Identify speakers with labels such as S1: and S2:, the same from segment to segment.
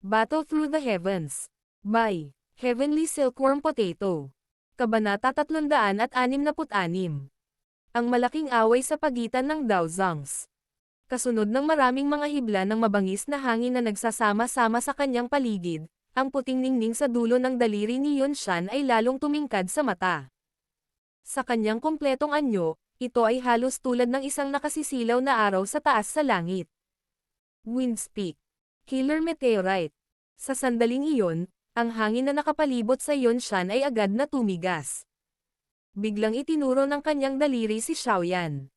S1: Battle Through the Heavens. By Heavenly Silkworm Potato. Kabanata 366. Ang malaking away sa pagitan ng Daozangs. Kasunod ng maraming mga hibla ng mabangis na hangin na nagsasama-sama sa kanyang paligid, ang puting ningning sa dulo ng daliri ni Yunshan ay lalong tumingkad sa mata. Sa kanyang kumpletong anyo, ito ay halos tulad ng isang nakasisilaw na araw sa taas sa langit. Windspeak. Killer Meteorite. Sa sandaling iyon, ang hangin na nakapalibot sa Yunshan ay agad na tumigas. Biglang itinuro ng kanyang daliri si Xiaoyan.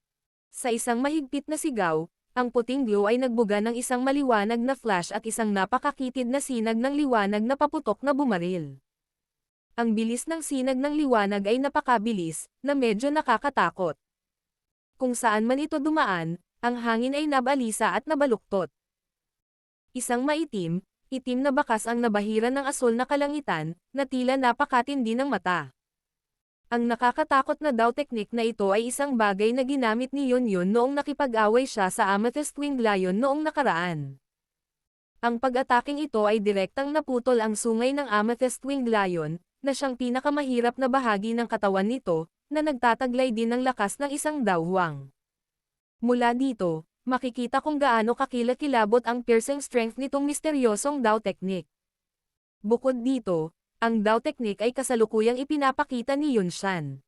S1: Sa isang mahigpit na sigaw, ang puting glow ay nagbuga ng isang maliwanag na flash at isang napakakitid na sinag ng liwanag na paputok na bumaril. Ang bilis ng sinag ng liwanag ay napakabilis, na medyo nakakatakot. Kung saan man ito dumaan, ang hangin ay nabalisa at nabaluktot. Isang itim na bakas ang nabahiran ng asol na kalangitan, na tila napakatindi ng mata. Ang nakakatakot na daw teknik na ito ay isang bagay na ginamit ni Yunyun noong nakipag-away siya sa Amethyst Winged Lion noong nakaraan. Ang pag-ataking ito ay direktang naputol ang sungay ng Amethyst Winged Lion, na siyang pinakamahirap na bahagi ng katawan nito, na nagtataglay din ng lakas ng isang dawhang. Mula dito, makikita kung gaano kakilakilabot ang piercing strength nitong misteryosong Dao Technique. Bukod dito, ang Dao Technique ay kasalukuyang ipinapakita ni Yunshan.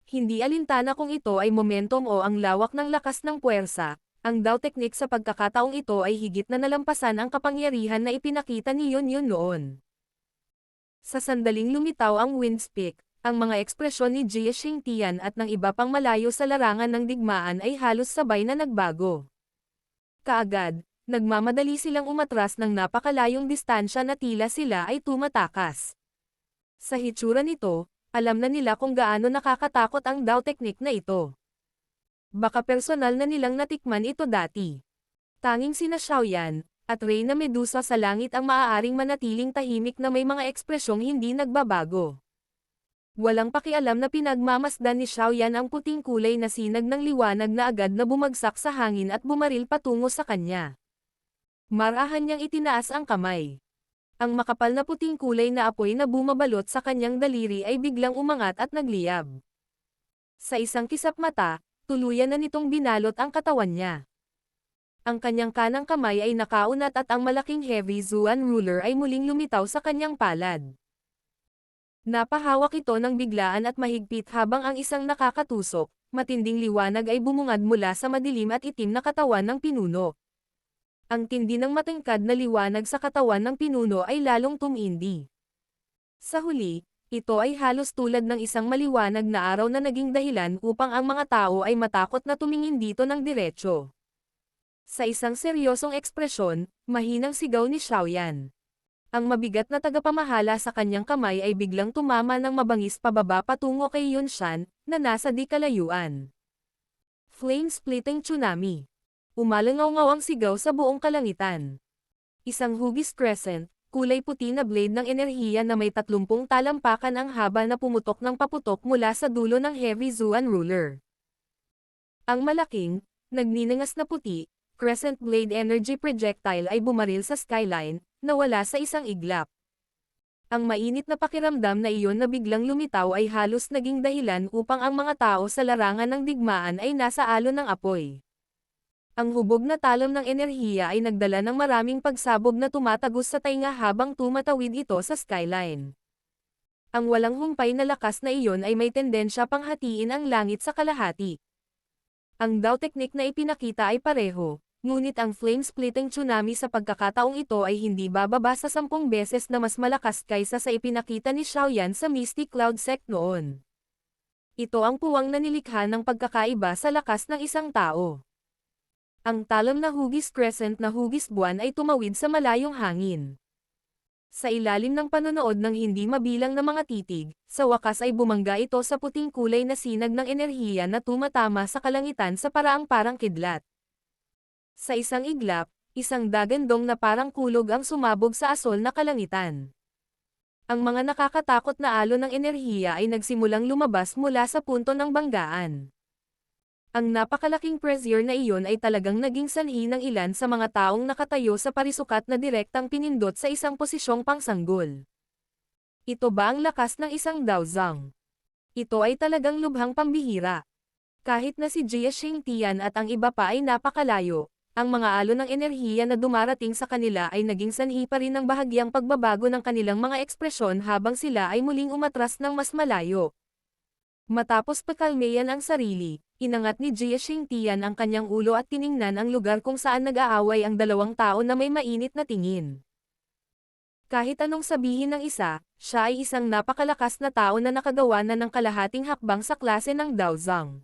S1: Hindi alintana kung ito ay momentum o ang lawak ng lakas ng puwersa, ang Dao Technique sa pagkakataong ito ay higit na nalampasan ang kapangyarihan na ipinakita ni Yunyun noon. Sa sandaling lumitaw ang Windspeak, ang mga ekspresyon ni Jie Xingtian at ng iba pang malayo sa larangan ng digmaan ay halos sabay na nagbago. Kaagad, nagmamadali silang umatras ng napakalayong distansya na tila sila ay tumatakas. Sa hitsura nito, alam na nila kung gaano nakakatakot ang Dao Technique na ito. Baka personal na nilang natikman ito dati. Tanging sina Xiaoyan at Reyna Medusa sa langit ang maaaring manatiling tahimik na may mga ekspresyong hindi nagbabago. Walang pakialam na pinagmamasdan ni Xiaoyan ang puting kulay na sinag ng liwanag na agad na bumagsak sa hangin at bumaril patungo sa kanya. Marahan niyang itinaas ang kamay. Ang makapal na puting kulay na apoy na bumabalot sa kanyang daliri ay biglang umangat at nagliyab. Sa isang kisap mata, tuluyan na nitong binalot ang katawan niya. Ang kanyang kanang kamay ay nakaunat at ang malaking heavy Zuan ruler ay muling lumitaw sa kanyang palad. Napahawak ito ng biglaan at mahigpit habang ang isang nakakatusok, matinding liwanag ay bumungad mula sa madilim at itim na katawan ng pinuno. Ang tindi ng matingkad na liwanag sa katawan ng pinuno ay lalong tumindi. Sa huli, ito ay halos tulad ng isang maliwanag na araw na naging dahilan upang ang mga tao ay matakot na tumingin dito ng diretsyo. Sa isang seryosong ekspresyon, mahinang sigaw ni Xiaoyan. Ang mabigat na tagapamahala sa kanyang kamay ay biglang tumama ng mabangis pababa patungo kay Yunshan, na nasa di kalayuan. Flame-splitting tsunami. Umalangaw-ngaw ang sigaw sa buong kalangitan. Isang hugis crescent, kulay puti na blade ng enerhiya na may 30 talampakan ang haba na pumutok ng paputok mula sa dulo ng heavy Zuan ruler. Ang malaking, nagninangas na puti, crescent blade energy projectile ay bumaril sa skyline, nawala sa isang iglap. Ang mainit na pakiramdam na iyon na biglang lumitaw ay halos naging dahilan upang ang mga tao sa larangan ng digmaan ay nasa alon ng apoy. Ang hubog na talam ng enerhiya ay nagdala ng maraming pagsabog na tumatagos sa tainga habang tumatawid ito sa skyline. Ang walang humpay na lakas na iyon ay may tendensya pang hatiin ang langit sa kalahati. Ang Dao Technique na ipinakita ay pareho. Ngunit ang flame-splitting tsunami sa pagkakataong ito ay hindi bababa sa 10 beses na mas malakas kaysa sa ipinakita ni Xiaoyan sa Misty Cloud Sect noon. Ito ang puwang na nilikha ng pagkakaiba sa lakas ng isang tao. Ang talam na hugis crescent na hugis buwan ay tumawid sa malayong hangin. Sa ilalim ng panonood ng hindi mabilang na mga titig, sa wakas ay bumangga ito sa puting kulay na sinag ng enerhiya na tumatama sa kalangitan sa paraang parang kidlat. Sa isang iglap, isang dagandong na parang kulog ang sumabog sa asol na kalangitan. Ang mga nakakatakot na alon ng enerhiya ay nagsimulang lumabas mula sa punto ng banggaan. Ang napakalaking pressure na iyon ay talagang naging sanhi ng ilan sa mga taong nakatayo sa parisukat na direktang pinindot sa isang posisyong pangsanggol. Ito ba ang lakas ng isang Daozang? Ito ay talagang lubhang pambihira. Kahit na si Jia Xingtian at ang iba pa ay napakalayo, ang mga alon ng enerhiya na dumarating sa kanila ay naging sanhi pa rin ng bahagyang pagbabago ng kanilang mga ekspresyon habang sila ay muling umatras ng mas malayo. Matapos pakalmeyan ang sarili, inangat ni Jia Xingtian ang kanyang ulo at tiningnan ang lugar kung saan nag-aaway ang dalawang tao na may mainit na tingin. Kahit anong sabihin ng isa, siya ay isang napakalakas na tao na nakagawa na ng kalahating hakbang sa klase ng Daozang.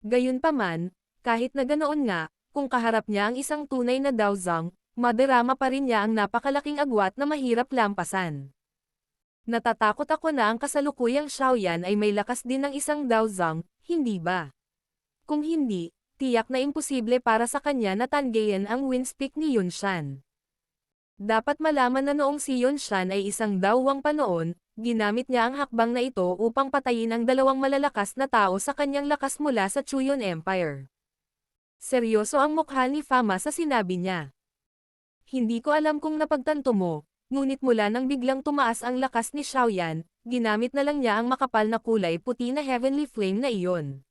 S1: Gayunpaman, kahit na ganoon nga, kung kaharap niya ang isang tunay na Daozang, madarama pa rin niya ang napakalaking agwat na mahirap lampasan. Natatakot ako na ang kasalukuyang Xiaoyan ay may lakas din ng isang Daozang, hindi ba? Kung hindi, tiyak na imposible para sa kanya na tanggayan ang Windspeak ni Yunshan. Dapat malaman na noong si Yunshan ay isang dawang pa noon, ginamit niya ang hakbang na ito upang patayin ang dalawang malalakas na tao sa kanyang lakas mula sa Chuyon Empire. Seryoso ang mukha ni Fama sa sinabi niya. Hindi ko alam kung napagtanto mo, ngunit mula nang biglang tumaas ang lakas ni Xiaoyan, ginamit na lang niya ang makapal na kulay puti na Heavenly Flame na iyon.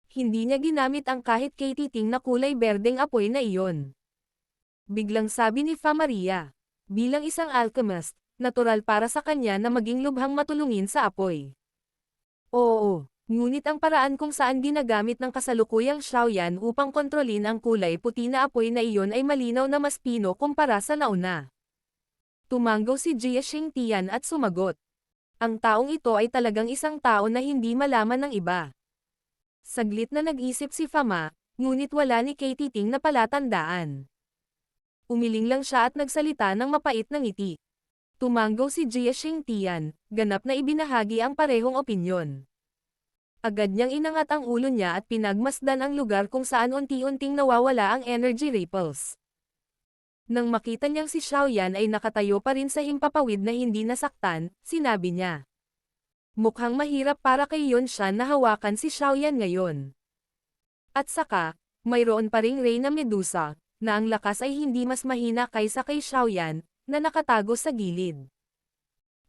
S1: Hindi niya ginamit ang kahit kay titing na kulay berdeng apoy na iyon. Biglang sabi ni Fa Maria. Bilang isang alchemist, natural para sa kanya na maging lubhang matulungin sa apoy. Oo, ngunit ang paraan kung saan ginagamit ng kasalukuyang Xiaoyan upang kontrolin ang kulay puti na apoy na iyon ay malinaw na mas pino kumpara sa nauna. Tumanggaw si Jia Xingtian at sumagot. Ang taong ito ay talagang isang tao na hindi malaman ng iba. Saglit na nag-isip si Fama, ngunit wala ni Kay Titing na palatandaan. Umiling lang siya at nagsalita ng mapait na ngiti. Tumanggaw si Jia Xingtian, ganap na ibinahagi ang parehong opinyon. Agad niyang inangat ang ulo niya at pinagmasdan ang lugar kung saan unti-unting nawawala ang energy ripples. Nang makita niyang si Xiaoyan ay nakatayo pa rin sa himpapawid na hindi nasaktan, sinabi niya. Mukhang mahirap para kay Yunshan na hawakan si Xiaoyan ngayon. At saka, mayroon pa ring Reyna Medusa, na ang lakas ay hindi mas mahina kaysa kay Xiaoyan, na nakatago sa gilid.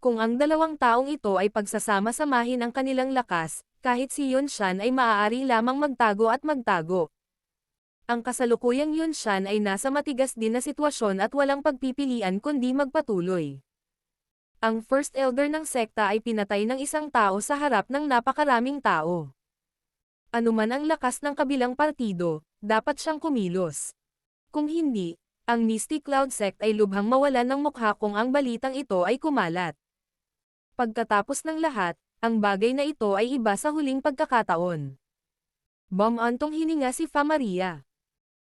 S1: Kung ang dalawang taong ito ay pagsasama-samahin ang kanilang lakas, kahit si Yunshan ay maaari lamang magtago at magtago. Ang kasalukuyang Yunshan ay nasa matigas din na sitwasyon at walang pagpipilian kundi magpatuloy. Ang First Elder ng sekta ay pinatay ng isang tao sa harap ng napakaraming tao. Anuman ang lakas ng kabilang partido, dapat siyang kumilos. Kung hindi, ang Misty Cloud Sect ay lubhang mawalan ng mukha kung ang balitang ito ay kumalat. Pagkatapos ng lahat, ang bagay na ito ay iba sa huling pagkakataon. Bumantong hininga si Fa Maria.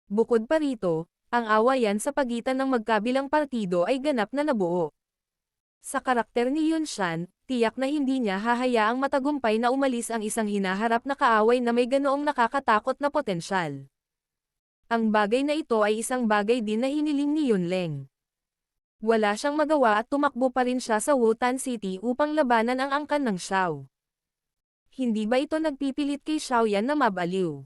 S1: Bukod pa rito, ang awayan sa pagitan ng magkabilang partido ay ganap na nabuo. Sa karakter ni Yunshan, tiyak na hindi niya hahayaang matagumpay na umalis ang isang hinaharap na kaaway na may ganoong nakakatakot na potensyal. Ang bagay na ito ay isang bagay din na hiniling ni Yunleng. Wala siyang magawa at tumakbo pa rin siya sa Wutan City upang labanan ang angkan ng Xiao. Hindi ba ito nagpipilit kay Xiaoyan na mabaliw?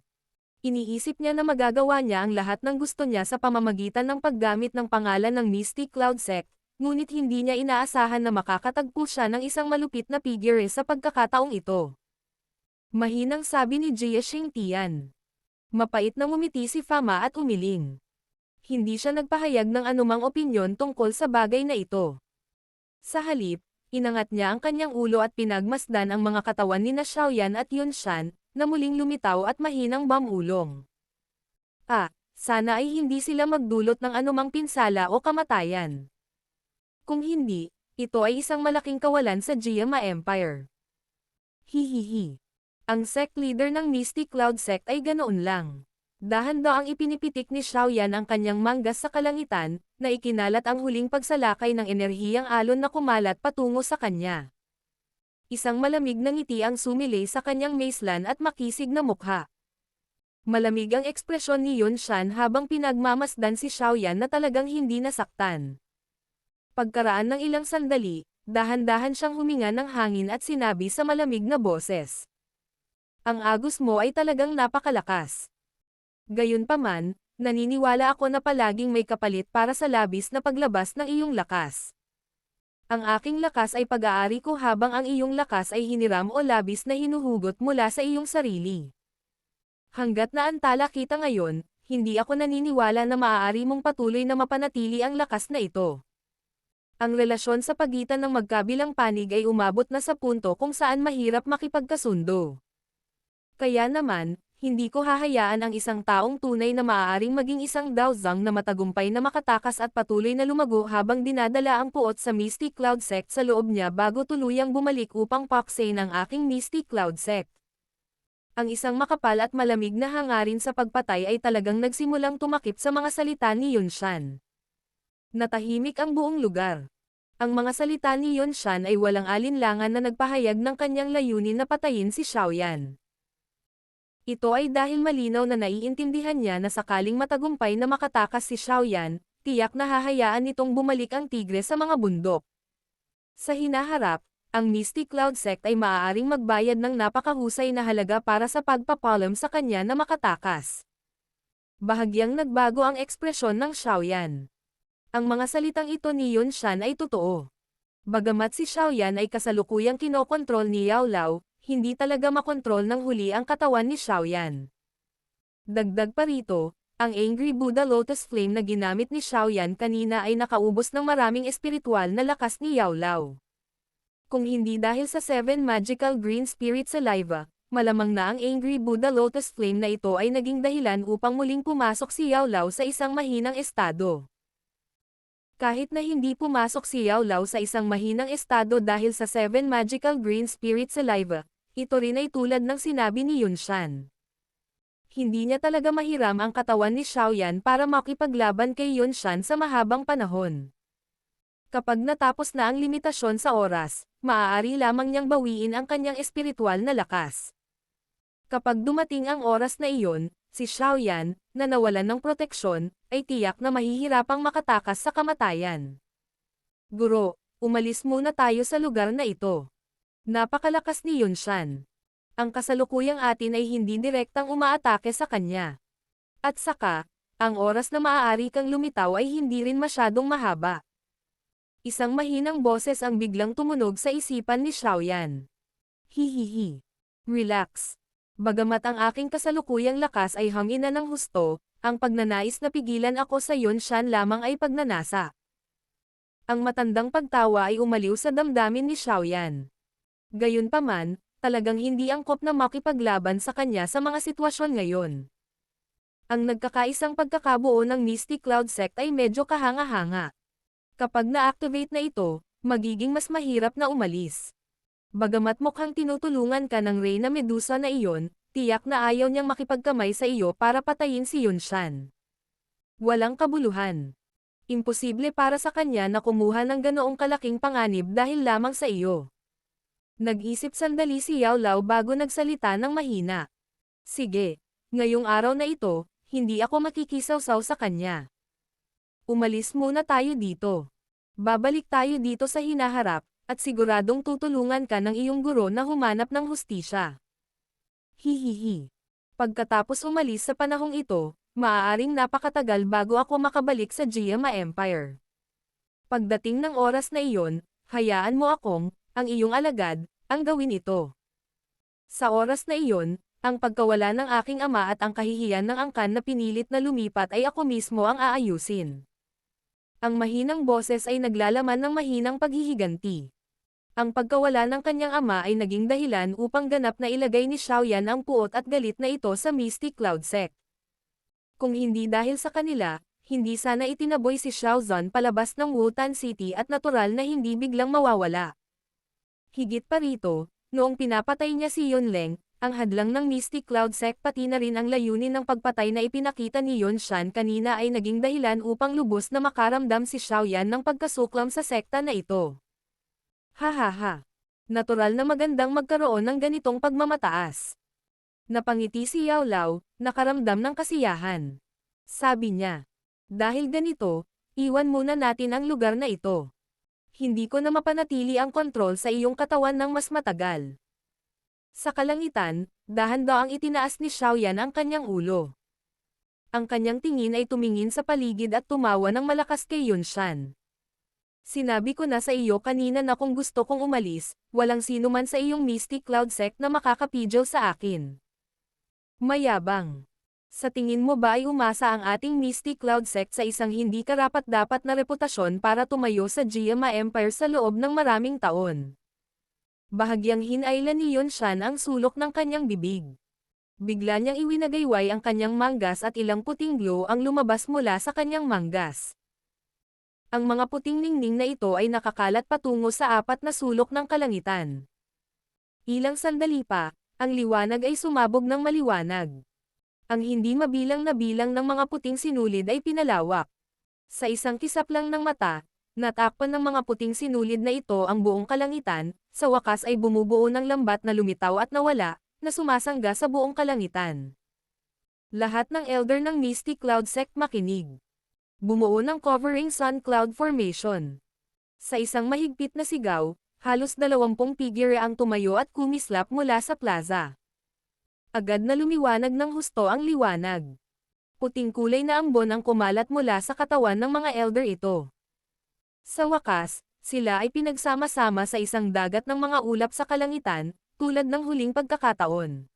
S1: Iniisip niya na magagawa niya ang lahat ng gusto niya sa pamamagitan ng paggamit ng pangalan ng Misty Cloud Sect, ngunit hindi niya inaasahan na makakatagpo siya ng isang malupit na figure sa pagkakataong ito. Mahinang sabi ni Jia Xingtian. Mapait na ngumiti si Fama at umiling. Hindi siya nagpahayag ng anumang opinyon tungkol sa bagay na ito. Sa halip, inangat niya ang kanyang ulo at pinagmasdan ang mga katawan ni Xiaoyan at Yunshan, na muling lumitaw at mahinang bamulong. Sana ay hindi sila magdulot ng anumang pinsala o kamatayan. Kung hindi, ito ay isang malaking kawalan sa Jiama Empire. Hihihi. Ang sect leader ng Misty Cloud Sect ay ganoon lang. Dahan-daang ipinipitik ni Xiaoyan ang kanyang manggas sa kalangitan, na ikinalat ang huling pagsalakay ng enerhiyang alon na kumalat patungo sa kanya. Isang malamig na ngiti ang sumilay sa kanyang maislan at makisig na mukha. Malamig ang ekspresyon ni Yunshan habang pinagmamasdan si Xiaoyan na talagang hindi nasaktan. Pagkaraan ng ilang sandali, dahan-dahan siyang huminga ng hangin at sinabi sa malamig na boses. Ang agos mo ay talagang napakalakas. Gayunpaman, naniniwala ako na palaging may kapalit para sa labis na paglabas ng iyong lakas. Ang aking lakas ay pag-aari ko habang ang iyong lakas ay hiniram o labis na hinuhugot mula sa iyong sarili. Hanggat naantala kita ngayon, hindi ako naniniwala na maaari mong patuloy na mapanatili ang lakas na ito. Ang relasyon sa pagitan ng magkabilang panig ay umabot na sa punto kung saan mahirap makipagkasundo. Kaya naman, hindi ko hahayaan ang isang taong tunay na maaaring maging isang Daozang na matagumpay na makatakas at patuloy na lumago habang dinadala ang puot sa Misty Cloud Sect sa loob niya bago tuluyang bumalik upang paksain ang aking Misty Cloud Sect. Ang isang makapal at malamig na hangarin sa pagpatay ay talagang nagsimulang tumakip sa mga salita ni Yunshan. Natahimik ang buong lugar. Ang mga salita ni Yunshan ay walang alinlangan na nagpahayag ng kanyang layunin na patayin si Xiaoyan. Ito ay dahil malinaw na naiintindihan niya na sakaling matagumpay na makatakas si Xiaoyan, tiyak na hahayaan nitong bumalik ang tigre sa mga bundok. Sa hinaharap, ang Misty Cloud Sect ay maaaring magbayad ng napakahusay na halaga para sa pagpapalam sa kanya na makatakas. Bahagyang nagbago ang ekspresyon ng Xiaoyan. Ang mga salitang ito ni Yunshan ay totoo. Bagamat si Xiaoyan ay kasalukuyang kinokontrol ni Yao Lao, hindi talaga makontrol ng huli ang katawan ni Xiaoyan. Dagdag pa rito, ang Angry Buddha Lotus Flame na ginamit ni Xiaoyan kanina ay nakaubos ng maraming espiritual na lakas ni Yao Lao. Kung hindi dahil sa 7 Magical Green Spirit Saliva, malamang na ang Angry Buddha Lotus Flame na ito ay naging dahilan upang muling pumasok si Yao Lao sa isang mahinang estado. Kahit na hindi pumasok si Yao Lao sa isang mahinang estado dahil sa 7 Magical Green Spirit Saliva, ito rin ay tulad ng sinabi ni Yunshan. Hindi niya talaga mahiram ang katawan ni Xiaoyan para makipaglaban kay Yunshan sa mahabang panahon. Kapag natapos na ang limitasyon sa oras, maaari lamang niyang bawiin ang kanyang espiritual na lakas. Kapag dumating ang oras na iyon, si Xiaoyan, na nawalan ng proteksyon, ay tiyak na mahihirapang makatakas sa kamatayan. Guro, umalis muna tayo sa lugar na ito. Napakalakas ni Yunshan. Ang kasalukuyang atin ay hindi direktang umaatake sa kanya. At saka, ang oras na maaari kang lumitaw ay hindi rin masyadong mahaba. Isang mahinang boses ang biglang tumunog sa isipan ni Xiaoyan. Hihihi. Relax. Bagamat ang aking kasalukuyang lakas ay hangina ng husto, ang pagnanais na pigilan ako sa Yunshan lamang ay pagnanasa. Ang matandang pagtawa ay umaliw sa damdamin ni Xiaoyan. Gayunpaman, talagang hindi angkop na makipaglaban sa kanya sa mga sitwasyon ngayon. Ang nagkakaisang pagkakabuo ng Misty Cloud Sect ay medyo kahanga-hanga. Kapag na-activate na ito, magiging mas mahirap na umalis. Bagamat mukhang tinutulungan ka ng Reyna Medusa na iyon, tiyak na ayaw niyang makipagkamay sa iyo para patayin si Yunshan. Walang kabuluhan. Imposible para sa kanya na kumuha ng ganoong kalaking panganib dahil lamang sa iyo. Nag-isip sandali si Yao Lao bago nagsalita ng mahina. Sige, ngayong araw na ito, hindi ako makikisawsaw sa kanya. Umalis muna tayo dito. Babalik tayo dito sa hinaharap, at siguradong tutulungan ka ng iyong guro na humanap ng hustisya. Hihihi. Pagkatapos umalis sa panahong ito, maaaring napakatagal bago ako makabalik sa Jiama Empire. Pagdating ng oras na iyon, hayaan mo akong, ang iyong alagad, ang gawin ito. Sa oras na iyon, ang pagkawala ng aking ama at ang kahihiyan ng angkan na pinilit na lumipat ay ako mismo ang aayusin. Ang mahinang boses ay naglalaman ng mahinang paghihiganti. Ang pagkawala ng kanyang ama ay naging dahilan upang ganap na ilagay ni Xiaoyan ang puot at galit na ito sa Misty Cloud Sect. Kung hindi dahil sa kanila, hindi sana itinaboy si Xiaozan palabas ng Wutan City at natural na hindi biglang mawawala. Higit pa rito, noong pinapatay niya si Yunleng, ang hadlang ng Misty Cloud Sect pati na rin ang layunin ng pagpatay na ipinakita ni Yunshan kanina ay naging dahilan upang lubos na makaramdam si Xiaoyan ng pagkasuklam sa sekta na ito. Hahaha. Natural na magandang magkaroon ng ganitong pagmamataas. Napangiti si Yao Lao, nakaramdam ng kasiyahan. Sabi niya. Dahil ganito, iwan muna natin ang lugar na ito. Hindi ko na mapanatili ang kontrol sa iyong katawan ng mas matagal. Sa kalangitan, dahan-daang itinaas ni Xiaoyan ang kanyang ulo. Ang kanyang tingin ay tumingin sa paligid at tumawa ng malakas kay Yunshan. Sinabi ko na sa iyo kanina na kung gusto kong umalis, walang sino man sa iyong Mystic Cloud Sect na makakapidyo sa akin. Mayabang. Sa tingin mo ba ay umasa ang ating Mystic Cloud Sect sa isang hindi karapat-dapat na reputasyon para tumayo sa Jiama Empire sa loob ng maraming taon? Bahagyang hinailan ni Yunshan ang sulok ng kanyang bibig. Bigla niyang iwinagayway ang kanyang manggas at ilang puting glow ang lumabas mula sa kanyang manggas. Ang mga puting ningning na ito ay nakakalat patungo sa apat na sulok ng kalangitan. Ilang sandali pa, ang liwanag ay sumabog ng maliwanag. Ang hindi mabilang na bilang ng mga puting sinulid ay pinalawak. Sa isang kisap lang ng mata, natakpan ng mga puting sinulid na ito ang buong kalangitan, sa wakas ay bumubuo ng lambat na lumitaw at nawala, na sumasangga sa buong kalangitan. Lahat ng elder ng Mystic Cloud Sect makinig. Bumuo ng covering sun cloud formation. Sa isang mahigpit na sigaw, halos 20 figure ang tumayo at kumislap mula sa plaza. Agad na lumiwanag ng husto ang liwanag. Puting kulay na ambon ang kumalat mula sa katawan ng mga elder ito. Sa wakas, sila ay pinagsama-sama sa isang dagat ng mga ulap sa kalangitan, tulad ng huling pagkakataon.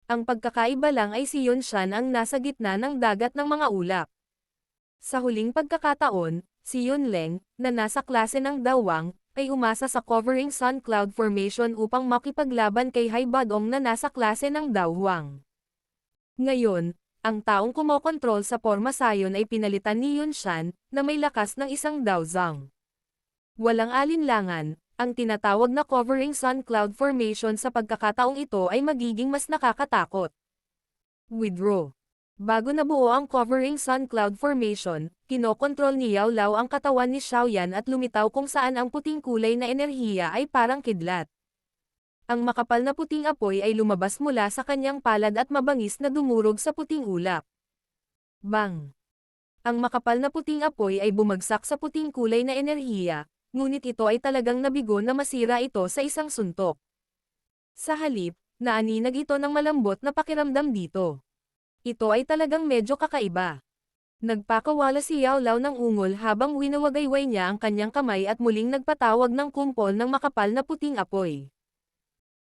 S1: Ang pagkakaiba lang ay si Yunshan ang nasa gitna ng dagat ng mga ulap. Sa huling pagkakataon, si Yunleng, na nasa klase ng Dawang, ay umasa sa covering sun cloud formation upang makipaglaban kay Hai Badong na nasa klase ng Dawang. Ngayon, ang taong kumokontrol sa porma sayon ay pinalitan ni Yunshan, na may lakas ng isang Daozang. Walang alinlangan, ang tinatawag na covering sun cloud formation sa pagkakataong ito ay magiging mas nakakatakot. Withdraw. Bago nabuo ang covering sun cloud formation, kinokontrol ni Yao Lao ang katawan ni Xiaoyan at lumitaw kung saan ang puting kulay na enerhiya ay parang kidlat. Ang makapal na puting apoy ay lumabas mula sa kanyang palad at mabangis na dumurog sa puting ulap. Bang! Ang makapal na puting apoy ay bumagsak sa puting kulay na enerhiya, ngunit ito ay talagang nabigo na masira ito sa isang suntok. Sa halip, naaninag ito ng malambot na pakiramdam dito. Ito ay talagang medyo kakaiba. Nagpakawala si Yao Lao ng ungol habang winawagayway niya ang kanyang kamay at muling nagpatawag ng kumpol ng makapal na puting apoy.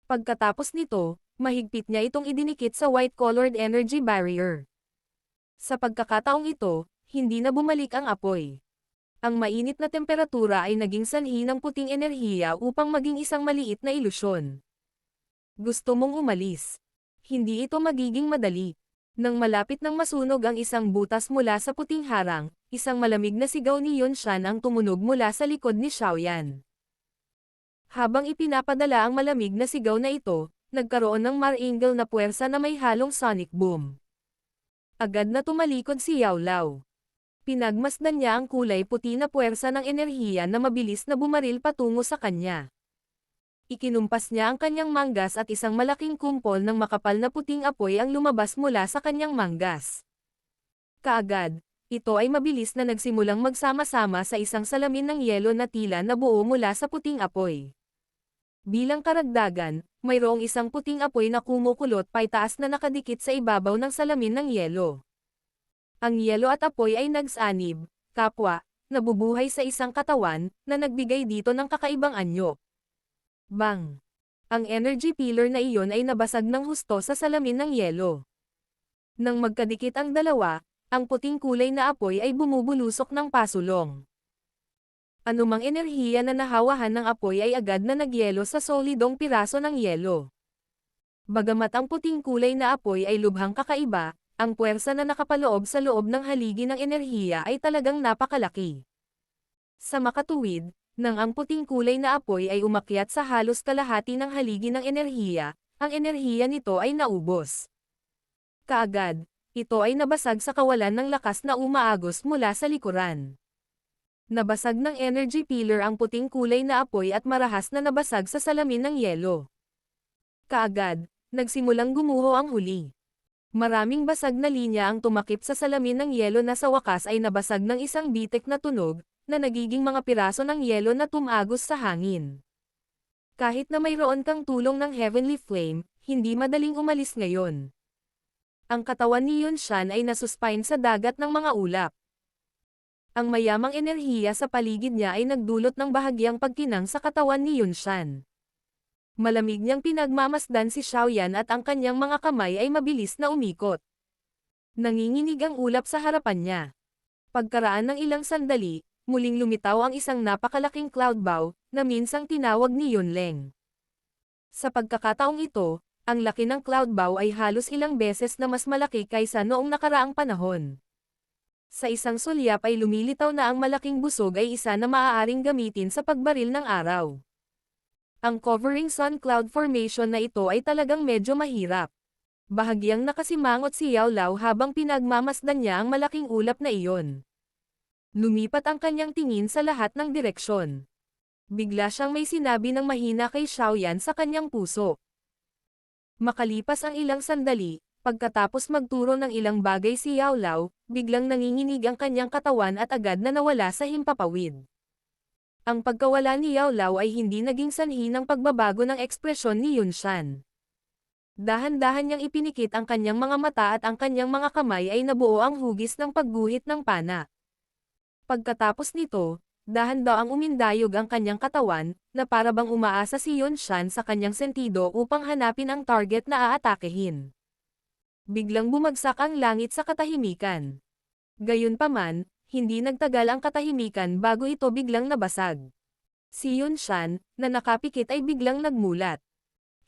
S1: Pagkatapos nito, mahigpit niya itong idinikit sa white-colored energy barrier. Sa pagkakataong ito, hindi na bumalik ang apoy. Ang mainit na temperatura ay naging sanhi ng puting enerhiya upang maging isang maliit na ilusyon. Gusto mong umalis. Hindi ito magiging madali. Nang malapit nang masunog ang isang butas mula sa puting harang, isang malamig na sigaw ni Yunshan ang tumunog mula sa likod ni Xiaoyan. Habang ipinapadala ang malamig na sigaw na ito, nagkaroon ng mar-angle na puwersa na may halong sonic boom. Agad na tumalikod si Yao Lao. Pinagmasdan niya ang kulay puti na puwersa ng enerhiya na mabilis na bumaril patungo sa kanya. Ikinumpas niya ang kanyang manggas at isang malaking kumpol ng makapal na puting apoy ang lumabas mula sa kanyang manggas. Kaagad, ito ay mabilis na nagsimulang magsama-sama sa isang salamin ng yelo na tila na buo mula sa puting apoy. Bilang karagdagan, mayroong isang puting apoy na kumukulot paitaas na nakadikit sa ibabaw ng salamin ng yelo. Ang yelo at apoy ay nagsanib, kapwa, nabubuhay sa isang katawan, na nagbigay dito ng kakaibang anyo. Bang! Ang energy pillar na iyon ay nabasag ng husto sa salamin ng yelo. Nang magkadikit ang dalawa, ang puting kulay na apoy ay bumubulusok ng pasulong. Anumang enerhiya na nahawahan ng apoy ay agad na nagyelo sa solidong piraso ng yelo. Bagamat ang puting kulay na apoy ay lubhang kakaiba, ang puwersa na nakapaloob sa loob ng haligi ng enerhiya ay talagang napakalaki. Sa makatuwid, nang ang puting kulay na apoy ay umakyat sa halos kalahati ng haligi ng enerhiya, ang enerhiya nito ay naubos. Kaagad, ito ay nabasag sa kawalan ng lakas na umaagos mula sa likuran. Nabasag ng energy pillar ang puting kulay na apoy at marahas na nabasag sa salamin ng yelo. Kaagad, nagsimulang gumuho ang huli. Maraming basag na linya ang tumakip sa salamin ng yelo na sa wakas ay nabasag ng isang bitek na tunog, na nagiging mga piraso ng yelo na tumagos sa hangin. Kahit na mayroon kang tulong ng Heavenly Flame, hindi madaling umalis ngayon. Ang katawan ni Yunshan ay nasuspine sa dagat ng mga ulap. Ang mayamang enerhiya sa paligid niya ay nagdulot ng bahagyang pagkinang sa katawan ni Yunshan. Malamig niyang pinagmamasdan si Xiaoyan at ang kanyang mga kamay ay mabilis na umikot. Nanginginig ang ulap sa harapan niya. Pagkaraan ng ilang sandali, muling lumitaw ang isang napakalaking cloud bow, na minsang tinawag ni Yunleng. Sa pagkakataong ito, ang laki ng cloud bow ay halos ilang beses na mas malaki kaysa noong nakaraang panahon. Sa isang sulyap ay lumilitaw na ang malaking busog ay isa na maaaring gamitin sa pagbaril ng araw. Ang covering sun cloud formation na ito ay talagang medyo mahirap. Bahagyang nakasimangot si Yao Lao habang pinagmamasdan niya ang malaking ulap na iyon. Lumipat ang kanyang tingin sa lahat ng direksyon. Bigla siyang may sinabi ng mahina kay Xiaoyan sa kanyang puso. Makalipas ang ilang sandali, pagkatapos magturo ng ilang bagay si Yao Lao, biglang nanginginig ang kanyang katawan at agad na nawala sa himpapawid. Ang pagkawala ni Yao Lao ay hindi naging sanhi ng pagbabago ng ekspresyon ni Yunshan. Dahan-dahan niyang ipinikit ang kanyang mga mata at ang kanyang mga kamay ay nabuo ang hugis ng pagguhit ng pana. Pagkatapos nito, dahan-dahan umindayog ang kanyang katawan, na para bang umaasa si Yunshan sa kanyang sentido upang hanapin ang target na aatakehin. Biglang bumagsak ang langit sa katahimikan. Gayunpaman, hindi nagtagal ang katahimikan bago ito biglang nabasag. Si Yunshan, na nakapikit ay biglang nagmulat.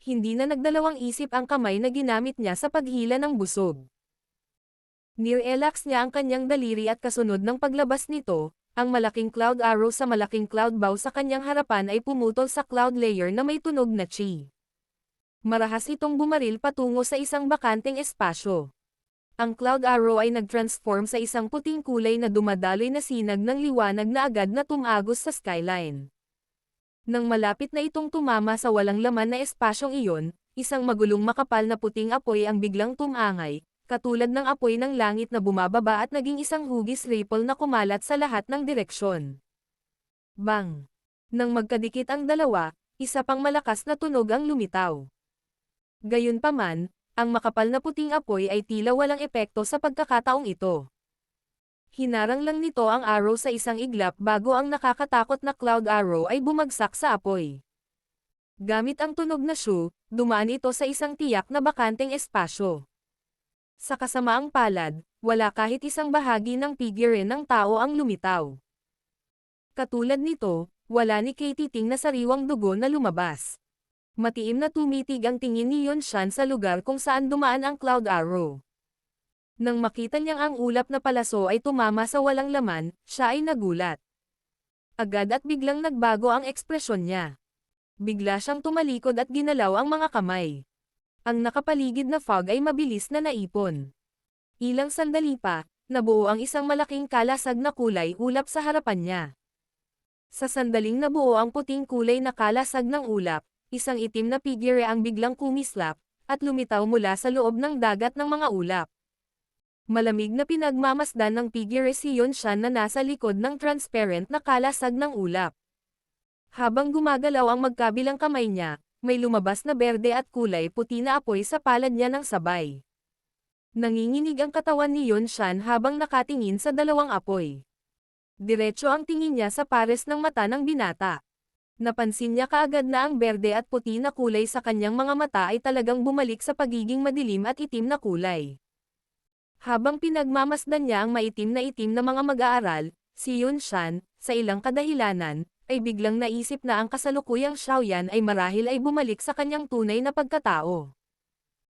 S1: Hindi na nagdalawang isip ang kamay na ginamit niya sa paghila ng busog. Nirelax niya ang kanyang daliri at kasunod ng paglabas nito, ang malaking cloud arrow sa malaking cloud bow sa kanyang harapan ay pumutol sa cloud layer na may tunog na chi. Marahas itong bumaril patungo sa isang bakanteng espasyo. Ang cloud arrow ay nag-transform sa isang puting kulay na dumadaloy na sinag ng liwanag na agad na tumagos sa skyline. Nang malapit na itong tumama sa walang laman na espasyong iyon, isang magulong makapal na puting apoy ang biglang tumangay, katulad ng apoy ng langit na bumababa at naging isang hugis ripple na kumalat sa lahat ng direksyon. Bang! Nang magkadikit ang dalawa, isa pang malakas na tunog ang lumitaw. Gayunpaman, ang makapal na puting apoy ay tila walang epekto sa pagkakataong ito. Hinarang lang nito ang arrow sa isang iglap bago ang nakakatakot na cloud arrow ay bumagsak sa apoy. Gamit ang tunog na shoo, dumaan ito sa isang tiyak na bakanteng espasyo. Sa kasamaang palad, wala kahit isang bahagi ng figure ng tao ang lumitaw. Katulad nito, wala ni Katie Ting na sariwang dugo na lumabas. Matiim na tumitig ang tingin ni Yunshan sa lugar kung saan dumaan ang cloud arrow. Nang makita niyang ang ulap na palaso ay tumama sa walang laman, siya ay nagulat. Agad at biglang nagbago ang ekspresyon niya. Bigla siyang tumalikod at ginalaw ang mga kamay. Ang nakapaligid na fog ay mabilis na naipon. Ilang sandali pa, nabuo ang isang malaking kalasag na kulay ulap sa harapan niya. Sa sandaling nabuo ang puting kulay na kalasag ng ulap, isang itim na figure ang biglang kumislap, at lumitaw mula sa loob ng dagat ng mga ulap. Malamig na pinagmamasdan ng figure si Yunshan na nasa likod ng transparent na kalasag ng ulap. Habang gumagalaw ang magkabilang kamay niya, may lumabas na berde at kulay puti na apoy sa palad niya ng sabay. Nanginginig ang katawan ni Yunshan habang nakatingin sa dalawang apoy. Diretso ang tingin niya sa pares ng mata ng binata. Napansin niya kaagad na ang berde at puti na kulay sa kanyang mga mata ay talagang bumalik sa pagiging madilim at itim na kulay. Habang pinagmamasdan niya ang maitim na mga mag-aaral, si Yunshan, sa ilang kadahilanan, ay biglang naisip na ang kasalukuyang Xiaoyan ay marahil ay bumalik sa kanyang tunay na pagkatao.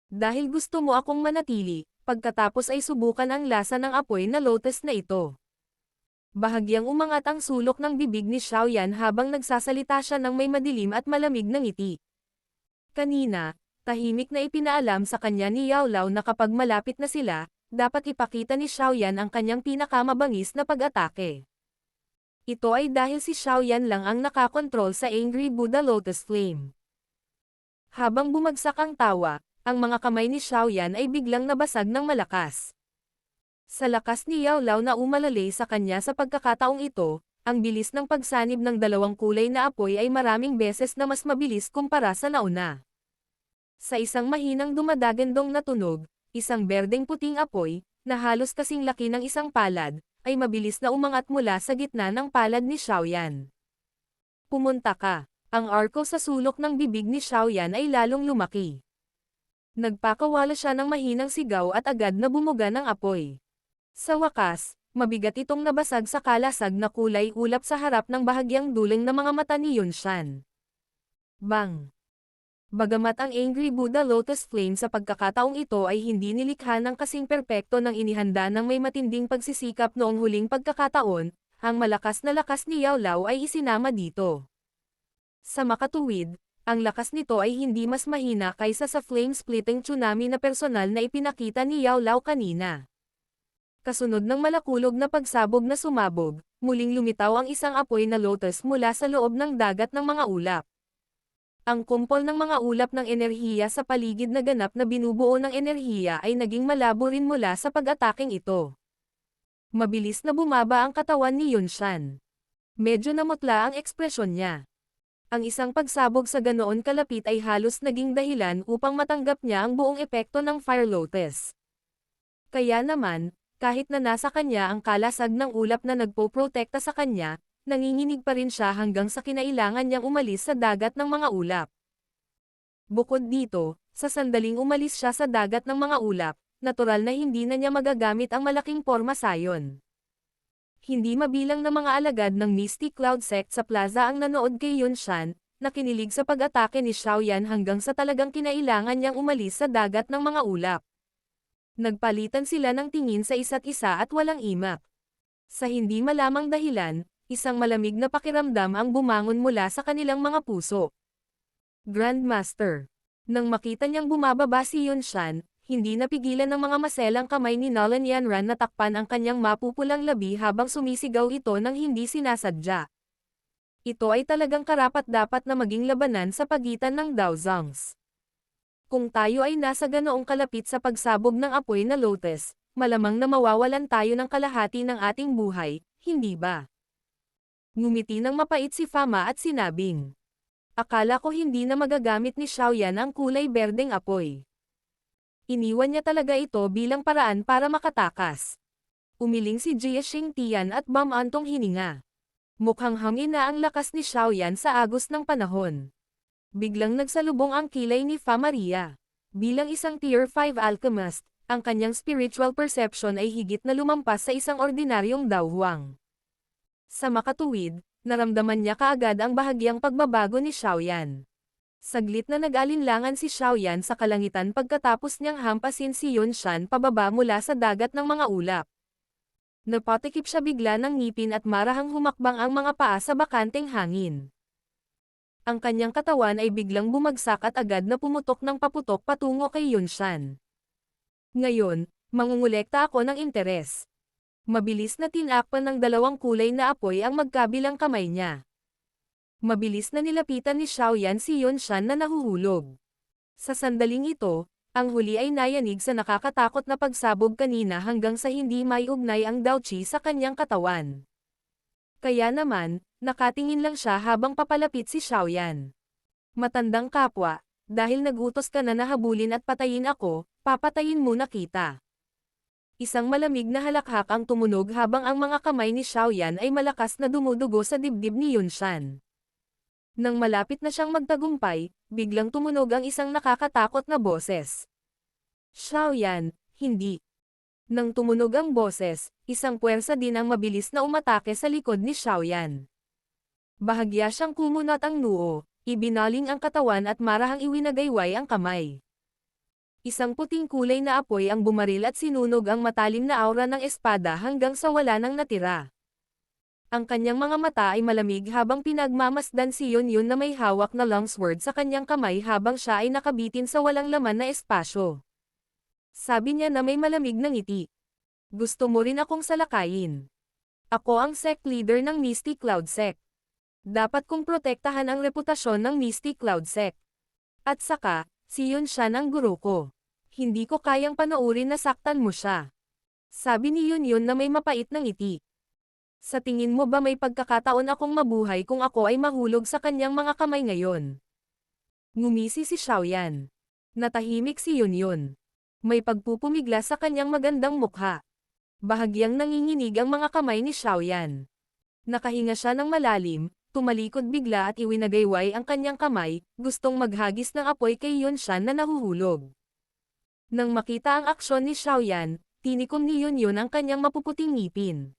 S1: Dahil gusto mo akong manatili, pagkatapos ay subukan ang lasa ng apoy na lotus na ito. Bahagyang umangat ang sulok ng bibig ni Xiaoyan habang nagsasalita siya ng may madilim at malamig na ngiti. Kanina, tahimik na ipinaalam sa kanya ni Yao Lao na kapag malapit na sila, dapat ipakita ni Xiaoyan ang kanyang pinakamabangis na pag-atake. Ito ay dahil si Xiaoyan lang ang nakakontrol sa Angry Buddha Lotus Flame. Habang bumagsak ang tawa, ang mga kamay ni Xiaoyan ay biglang nabasag ng malakas. Sa lakas ni Yao Lao na umalalay sa kanya sa pagkakataong ito, Ang bilis ng pagsanib ng dalawang kulay na apoy ay maraming beses na mas mabilis kumpara sa nauna. Sa isang mahinang dumadagandong na tunog, isang berdeng-puting apoy, na halos kasing laki ng isang palad, ay mabilis na umangat mula sa gitna ng palad ni Xiaoyan. Pumunta ka. Ang arko sa sulok ng bibig ni Xiaoyan ay lalong lumaki. Nagpakawala siya ng mahinang sigaw at agad na bumuga ng apoy. Sa wakas, mabigat itong nabasag sa kalasag na kulay ulap sa harap ng bahagyang duling ng mga mata ni Yunshan. Bang! Bagamat ang Angry Buddha Lotus Flame sa pagkakataong ito ay hindi nilikha ng kasing perpekto ng inihanda ng may matinding pagsisikap noong huling pagkakataon, ang malakas na lakas ni Yao Lao ay isinama dito. Sa makatuwid, ang lakas nito ay hindi mas mahina kaysa sa flame-splitting tsunami na personal na ipinakita ni Yao Lao kanina. Kasunod ng malakulog na pagsabog na sumabog, muling lumitaw ang isang apoy na lotus mula sa loob ng dagat ng mga ulap. Ang kumpol ng mga ulap ng enerhiya sa paligid na ganap na binubuo ng enerhiya ay naging malabo rin mula sa pag-ataking ito. Mabilis na bumaba ang katawan ni Yunshan. Medyo namutla ang ekspresyon niya. Ang isang pagsabog sa ganoon kalapit ay halos naging dahilan upang matanggap niya ang buong epekto ng Fire Lotus. Kaya naman, kahit na nasa kanya ang kalasag ng ulap na nagpoprotekta sa kanya, nanginginig pa rin siya hanggang sa kinailangan niyang umalis sa dagat ng mga ulap. Bukod dito, sa sandaling umalis siya sa dagat ng mga ulap, natural na hindi na niya magagamit ang malaking porma sayon. Hindi mabilang na mga alagad ng Misty Cloud Sect sa plaza ang nanood kay Yunshan, na kinilig sa pag-atake ni Xiaoyan hanggang sa talagang kinailangan niyang umalis sa dagat ng mga ulap. Nagpalitan sila ng tingin sa isa't isa at walang imak. Sa hindi malamang dahilan, isang malamig na pakiramdam ang bumangon mula sa kanilang mga puso. Grandmaster. Nang makita niyang bumababa si Yunshan, hindi napigilan ng mga maselang kamay ni Nolan Yanran na takpan ang kanyang mapupulang labi habang sumisigaw ito ng hindi sinasadya. Ito ay talagang karapat-dapat na maging labanan sa pagitan ng Daozongs. Kung tayo ay nasa ganoong kalapit sa pagsabog ng apoy na lotus, malamang na mawawalan tayo ng kalahati ng ating buhay, hindi ba? Ngumiti ng mapait si Fama at sinabing, akala ko hindi na magagamit ni Xiaoyan ang kulay berdeng apoy. Iniwan niya talaga ito bilang paraan para makatakas. Umiling si Jie Xingtian at bumantong hininga. Mukhang hangin na ang lakas ni Xiaoyan sa agos ng panahon. Biglang nagsalubong ang kilay ni Fa Maria. Bilang isang Tier 5 alchemist, ang kanyang spiritual perception ay higit na lumampas sa isang ordinaryong dawhuang. Sa makatuwid, naramdaman niya kaagad ang bahagyang pagbabago ni Xiaoyan. Saglit na nag-alinlangan si Xiaoyan sa kalangitan pagkatapos niyang hampasin si Yunshan pababa mula sa dagat ng mga ulap. Napatikip siya bigla ng ngipin at marahang humakbang ang mga paa sa bakanteng hangin. Ang kanyang katawan ay biglang bumagsak at agad na pumutok ng paputok patungo kay Yunshan. Ngayon, mangungulekta ako ng interes. Mabilis na tinakpan ng dalawang kulay na apoy ang magkabilang kamay niya. Mabilis na nilapitan ni Xiaoyan si Yunshan na nahuhulog. Sa sandaling ito, ang huli ay nayanig sa nakakatakot na pagsabog kanina hanggang sa hindi may ugnay ang Daoqi sa kanyang katawan. Kaya naman, nakatingin lang siya habang papalapit si Xiaoyan. Matandang kapwa, dahil nagutos ka na nahabulin at patayin ako, papatayin muna kita. Isang malamig na halakhak ang tumunog habang ang mga kamay ni Xiaoyan ay malakas na dumudugo sa dibdib ni Yunshan. Nang malapit na siyang magtagumpay, biglang tumunog ang isang nakakatakot na boses. Xiaoyan, hindi. Nang tumunog ang boses, isang puwersa din ang mabilis na umatake sa likod ni Xiaoyan. Bahagya siyang kumunat ang noo, ibinaling ang katawan at marahang iwinagayway ang kamay. Isang puting kulay na apoy ang bumaril at sinunog ang matalim na aura ng espada hanggang sa wala nang natira. Ang kanyang mga mata ay malamig habang pinagmamasdan si Yunyun na may hawak na longsword sa kanyang kamay habang siya ay nakabitin sa walang laman na espasyo. Sabi niya na may malamig na ngiti. Gusto mo rin akong salakayin. Ako ang sect leader ng Misty Cloud Sect. Dapat kong protektahan ang reputasyon ng Misty Cloud Sect. At saka, si Yunshan ang guro ko. Hindi ko kayang panoorin na saktan mo siya. Sabi ni Yunyun na may mapait na ngiti. Sa tingin mo ba may pagkakataon akong mabuhay kung ako ay mahulog sa kanyang mga kamay ngayon? Ngumisi si Xiaoyan. Natahimik si Yun. May pagpupumigla sa kanyang magandang mukha. Bahagyang nanginginig ang mga kamay ni Xiaoyan. Nakahinga siya ng malalim, tumalikod bigla at iwinagayway ang kanyang kamay, gustong maghagis ng apoy kay Yunshan na nahuhulog. Nang makita ang aksyon ni Xiaoyan, tinikom ni Yun ang kanyang mapuputing ngipin.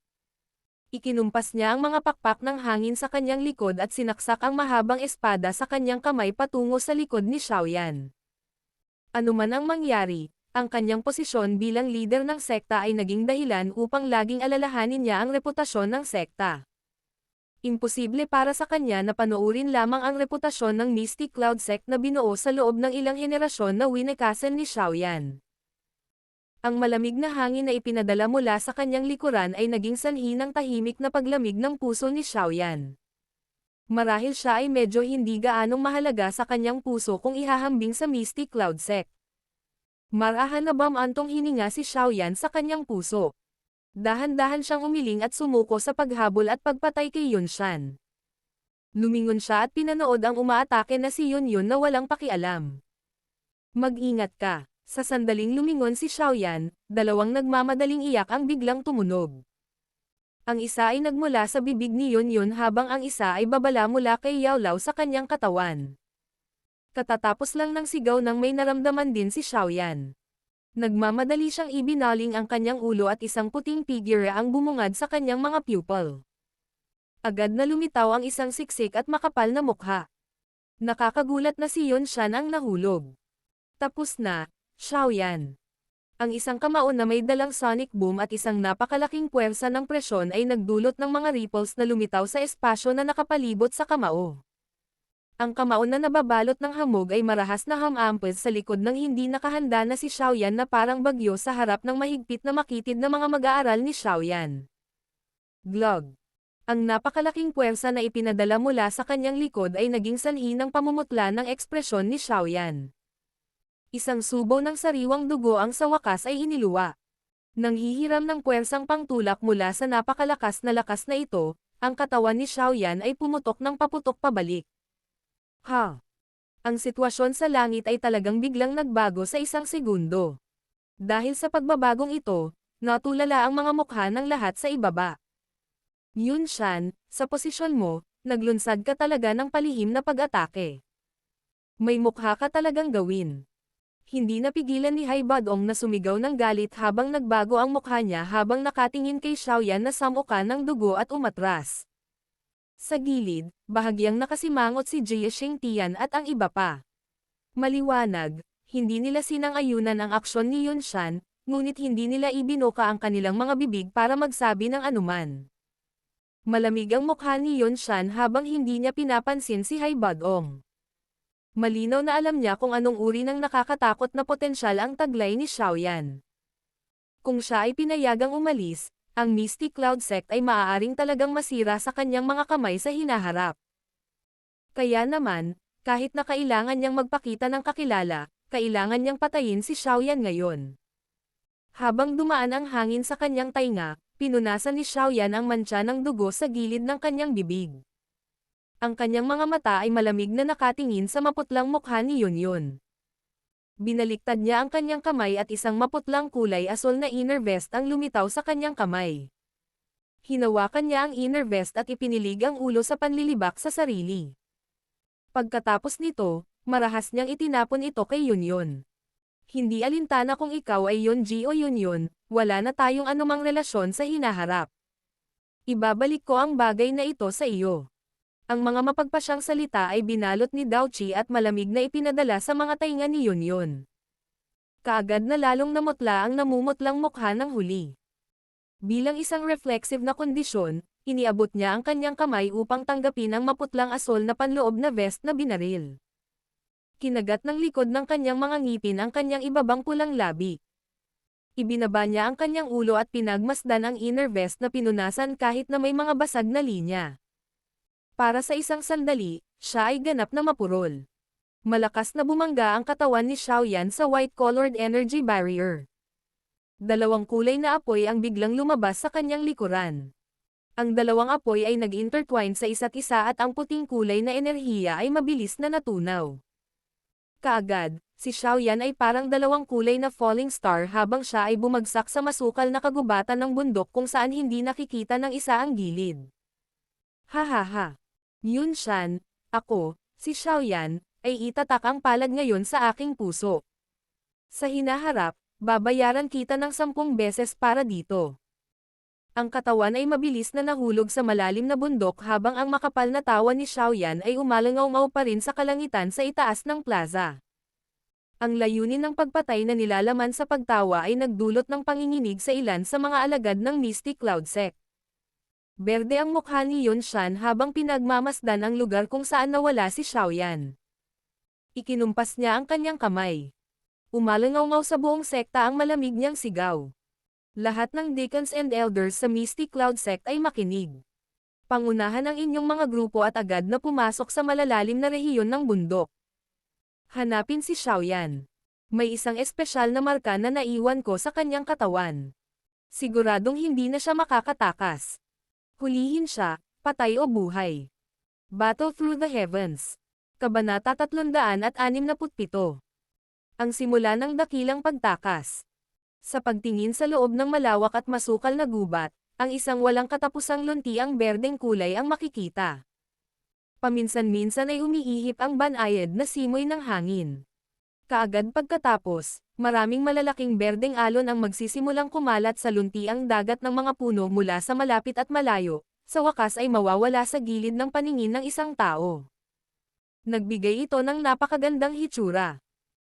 S1: Ikinumpas niya ang mga pakpak ng hangin sa kanyang likod at sinaksak ang mahabang espada sa kanyang kamay patungo sa likod ni Xiaoyan. Ano man ang mangyari, ang kanyang posisyon bilang leader ng sekta ay naging dahilan upang laging alalahanin niya ang reputasyon ng sekta. Imposible para sa kanya na panoorin lamang ang reputasyon ng Mystic Cloud Sect na binuo sa loob ng ilang henerasyon na winakasan ni Xiaoyan. Ang malamig na hangin na ipinadala mula sa kanyang likuran ay naging sanhi ng tahimik na paglamig ng puso ni Xiaoyan. Marahil siya ay medyo hindi gaanong mahalaga sa kanyang puso kung ihahambing sa Mystic Cloud Sect. Marahan na bamantong hininga si Xiaoyan sa kanyang puso. Dahan-dahan siyang umiling at sumuko sa paghabol at pagpatay kay Yunshan. Lumingon siya at pinanood ang umaatake na si Yun na walang pakialam. Mag-ingat ka. Sa sandaling lumingon si Xiaoyan, dalawang nagmamadaling iyak ang biglang tumunog. Ang isa ay nagmula sa bibig ni Yun habang ang isa ay babala mula kay Yao Lao sa kanyang katawan. Katatapos lang ng sigaw nang may naramdaman din si Xiaoyan. Nagmamadali siyang ibinaling ang kanyang ulo at isang puting figure ang bumungad sa kanyang mga pupil. Agad na lumitaw ang isang siksik at makapal na mukha. Nakakagulat na si Yunshan ang nahulog. Tapos na, Xiaoyan. Ang isang kamao na may dalang sonic boom at isang napakalaking puwersa ng presyon ay nagdulot ng mga ripples na lumitaw sa espasyo na nakapalibot sa kamao. Ang kamao na nababalot ng hamog ay marahas na hamampes sa likod ng hindi nakahanda na si Xiaoyan na parang bagyo sa harap ng mahigpit na makitid na mga mag-aaral ni Xiaoyan. Glug. Ang napakalaking puwersa na ipinadala mula sa kanyang likod ay naging sanhi ng pamumutla ng ekspresyon ni Xiaoyan. Isang subo ng sariwang dugo ang sa wakas ay iniluwa. Nang hihiram ng puwersang pangtulak mula sa napakalakas na lakas na ito, ang katawan ni Xiaoyan ay pumutok ng paputok pabalik. Ha! Ang sitwasyon sa langit ay talagang biglang nagbago sa isang segundo. Dahil sa pagbabagong ito, natulala ang mga mukha ng lahat sa ibaba. Yunshan, sa posisyon mo, naglunsad ka talaga ng palihim na pag-atake. May mukha ka talagang gawin. Hindi napigilan ni Haibadong na sumigaw ng galit habang nagbago ang mukha niya habang nakatingin kay Xiaoyan na samukan ng dugo at umatras. Sa gilid, bahagyang nakasimangot si Jie Shengtian at ang iba pa. Maliwanag, hindi nila sinang-ayunan ang aksyon ni Yunshan, ngunit hindi nila ibinuka ang kanilang mga bibig para magsabi ng anuman. Malamig ang mukha ni Yunshan habang hindi niya pinapansin si Haibadong. Malinaw na alam niya kung anong uri ng nakakatakot na potensyal ang taglay ni Xiaoyan. Kung siya ay pinayagang umalis, ang Mystic Cloud Sect ay maaaring talagang masira sa kanyang mga kamay sa hinaharap. Kaya naman, kahit na kailangan niyang magpakita ng kakilala, kailangan niyang patayin si Xiaoyan ngayon. Habang dumaan ang hangin sa kanyang tainga, pinunasan ni Xiaoyan ang mantsa ng dugo sa gilid ng kanyang bibig. Ang kanyang mga mata ay malamig na nakatingin sa maputlang mukha ni Yun. Binaliktad niya ang kanyang kamay at isang maputlang kulay asol na inner vest ang lumitaw sa kanyang kamay. Hinawakan niya ang inner vest at ipinilig ang ulo sa panlilibak sa sarili. Pagkatapos nito, marahas niyang itinapon ito kay Yun. Hindi alintana kung ikaw ay Yunji o Yun, wala na tayong anumang relasyon sa hinaharap. Ibabalik ko ang bagay na ito sa iyo. Ang mga mapagpasyang salita ay binalot ni Daochi at malamig na ipinadala sa mga tainga ni Yun. Kaagad na lalong namutla ang namumutlang mukha ng huli. Bilang isang reflexive na kondisyon, iniabot niya ang kanyang kamay upang tanggapin ang maputlang asol na panloob na vest na binaril. Kinagat ng likod ng kanyang mga ngipin ang kanyang ibabang pulang labi. Ibinaba niya ang kanyang ulo at pinagmasdan ang inner vest na pinunasan kahit na may mga basag na linya. Para sa isang sandali, siya ay ganap na mapurol. Malakas na bumangga ang katawan ni Xiaoyan sa white-colored energy barrier. Dalawang kulay na apoy ang biglang lumabas sa kanyang likuran. Ang dalawang apoy ay nag-intertwine sa isa't isa at ang puting kulay na enerhiya ay mabilis na natunaw. Kaagad, si Xiaoyan ay parang dalawang kulay na falling star habang siya ay bumagsak sa masukal na kagubatan ng bundok kung saan hindi nakikita ng isa ang gilid. Hahaha. Yun Shan, ako, si Xiaoyan, ay itatak ang palad ngayon sa aking puso. Sa hinaharap, babayaran kita ng 10 beses para dito. Ang katawan ay mabilis na nahulog sa malalim na bundok habang ang makapal na tawa ni Xiaoyan ay umalangaw-ngaw pa rin sa kalangitan sa itaas ng plaza. Ang layunin ng pagpatay na nilalaman sa pagtawa ay nagdulot ng panginginig sa ilan sa mga alagad ng Mystic Cloud Sect. Berde ang mukha ni Yun Shan habang pinagmamasdan ang lugar kung saan nawala si Xiaoyan. Ikinumpas niya ang kanyang kamay. Umalangaw-ngaw sa buong sekta ang malamig niyang sigaw. Lahat ng deacons and elders sa Mystic Cloud Sect ay makinig. Pangunahan ang inyong mga grupo at agad na pumasok sa malalalim na rehiyon ng bundok. Hanapin si Xiaoyan. May isang espesyal na marka na naiwan ko sa kanyang katawan. Siguradong hindi na siya makakatakas. Hulihin siya, patay o buhay. Battle Through the Heavens. Kabanata 367. Ang simula ng dakilang pagtakas. Sa pagtingin sa loob ng malawak at masukal na gubat, ang isang walang katapusang lunti ang berdeng kulay ang makikita. Paminsan-minsan ay umiihip ang banayad na simoy ng hangin. Kaagad pagkatapos, maraming malalaking berdeng alon ang magsisimulang kumalat sa lunti ang dagat ng mga puno mula sa malapit at malayo, sa wakas ay mawawala sa gilid ng paningin ng isang tao. Nagbigay ito ng napakagandang hitsura.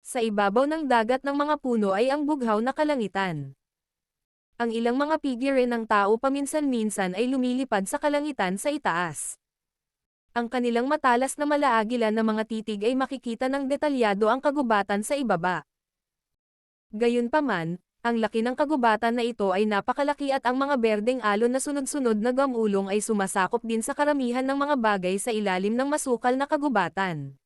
S1: Sa ibabaw ng dagat ng mga puno ay ang bughaw na kalangitan. Ang ilang mga figure ng tao paminsan-minsan ay lumilipad sa kalangitan sa itaas. Ang kanilang matalas na malaagilan na mga titig ay makikita ng detalyado ang kagubatan sa ibaba. Gayunpaman, ang laki ng kagubatan na ito ay napakalaki at ang mga berdeng alon na sunod-sunod na gamulong ay sumasakop din sa karamihan ng mga bagay sa ilalim ng masukal na kagubatan.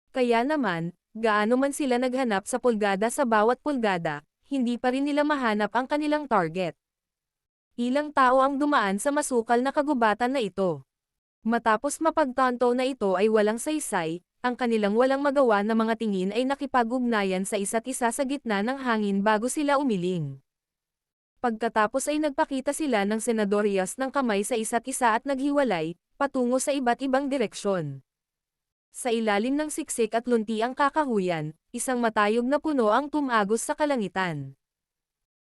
S1: Kaya naman, gaano man sila naghanap sa pulgada sa bawat pulgada, hindi pa rin nila mahanap ang kanilang target. Ilang tao ang dumaan sa masukal na kagubatan na ito. Matapos mapagtanto na ito ay walang saysay, ang kanilang walang magawa na mga tingin ay nakipag-ugnayan sa isa't isa sa gitna ng hangin bago sila umiling. Pagkatapos ay nagpakita sila ng senadoryas ng kamay sa isa't isa at naghiwalay, patungo sa iba't ibang direksyon. Sa ilalim ng siksik at lunti ang kakahuyan, isang matayog na puno ang tumagos sa kalangitan.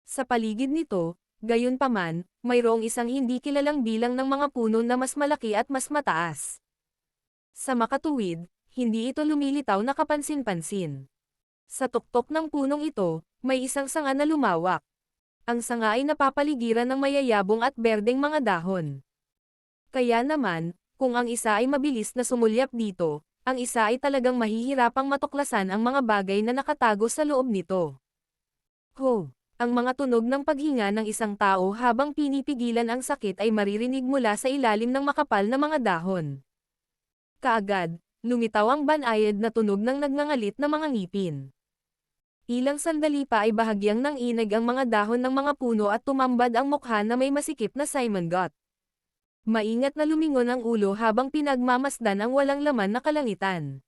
S1: Sa paligid nito, gayunpaman, mayroong isang hindi kilalang bilang ng mga puno na mas malaki at mas mataas. Sa makatuwid, hindi ito lumilitaw na kapansin-pansin. Sa tuktok ng punong ito, may isang sanga na lumawak. Ang sanga ay napapaligiran ng mayayabong at berdeng mga dahon. Kaya naman, kung ang isa ay mabilis na sumulyap dito, ang isa ay talagang mahihirapang matuklasan ang mga bagay na nakatago sa loob nito. Ho! Ang mga tunog ng paghinga ng isang tao habang pinipigilan ang sakit ay maririnig mula sa ilalim ng makapal na mga dahon. Kaagad, lumitaw ang banayad na tunog ng nagngangalit na mga ngipin. Ilang sandali pa ay bahagyang nanginig ang mga dahon ng mga puno at tumambad ang mukha na may masikip na Simon Gott. Maingat na lumingon ang ulo habang pinagmamasdan ang walang laman na kalangitan.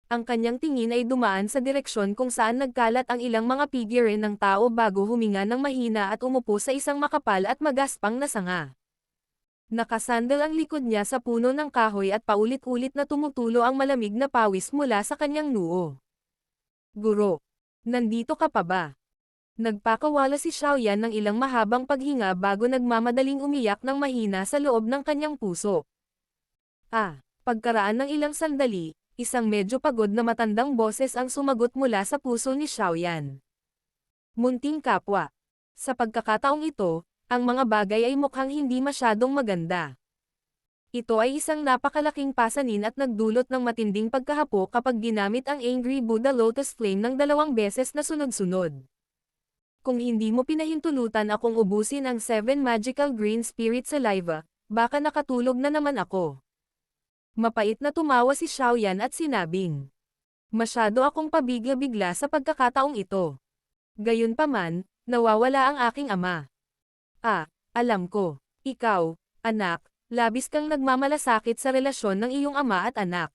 S1: Ang kanyang tingin ay dumaan sa direksyon kung saan nagkalat ang ilang mga figure ng tao bago huminga ng mahina at umupo sa isang makapal at magaspang na sanga. Nakasandal ang likod niya sa puno ng kahoy at paulit-ulit na tumutulo ang malamig na pawis mula sa kanyang noo. Guro, nandito ka pa ba? Nagpakawala si Xiaoyan ng ilang mahabang paghinga bago nagmamadaling umiyak ng mahina sa loob ng kanyang puso. Pagkaraan ng ilang sandali, isang medyo pagod na matandang boses ang sumagot mula sa puso ni Xiaoyan. Munting kapwa. Sa pagkakataong ito, ang mga bagay ay mukhang hindi masyadong maganda. Ito ay isang napakalaking pasanin at nagdulot ng matinding pagkahapo kapag ginamit ang Angry Buddha Lotus Flame ng 2 beses na sunod-sunod. Kung hindi mo pinahintulutan akong ubusin ang 7 Magical Green Spirit Saliva, baka nakatulog na naman ako. Mapait na tumawa si Xiaoyan at sinabing, masyado akong pabigla-bigla sa pagkakataong ito. Gayunpaman, nawawala ang aking ama. Alam ko. Ikaw, anak, labis kang nagmamalasakit sa relasyon ng iyong ama at anak.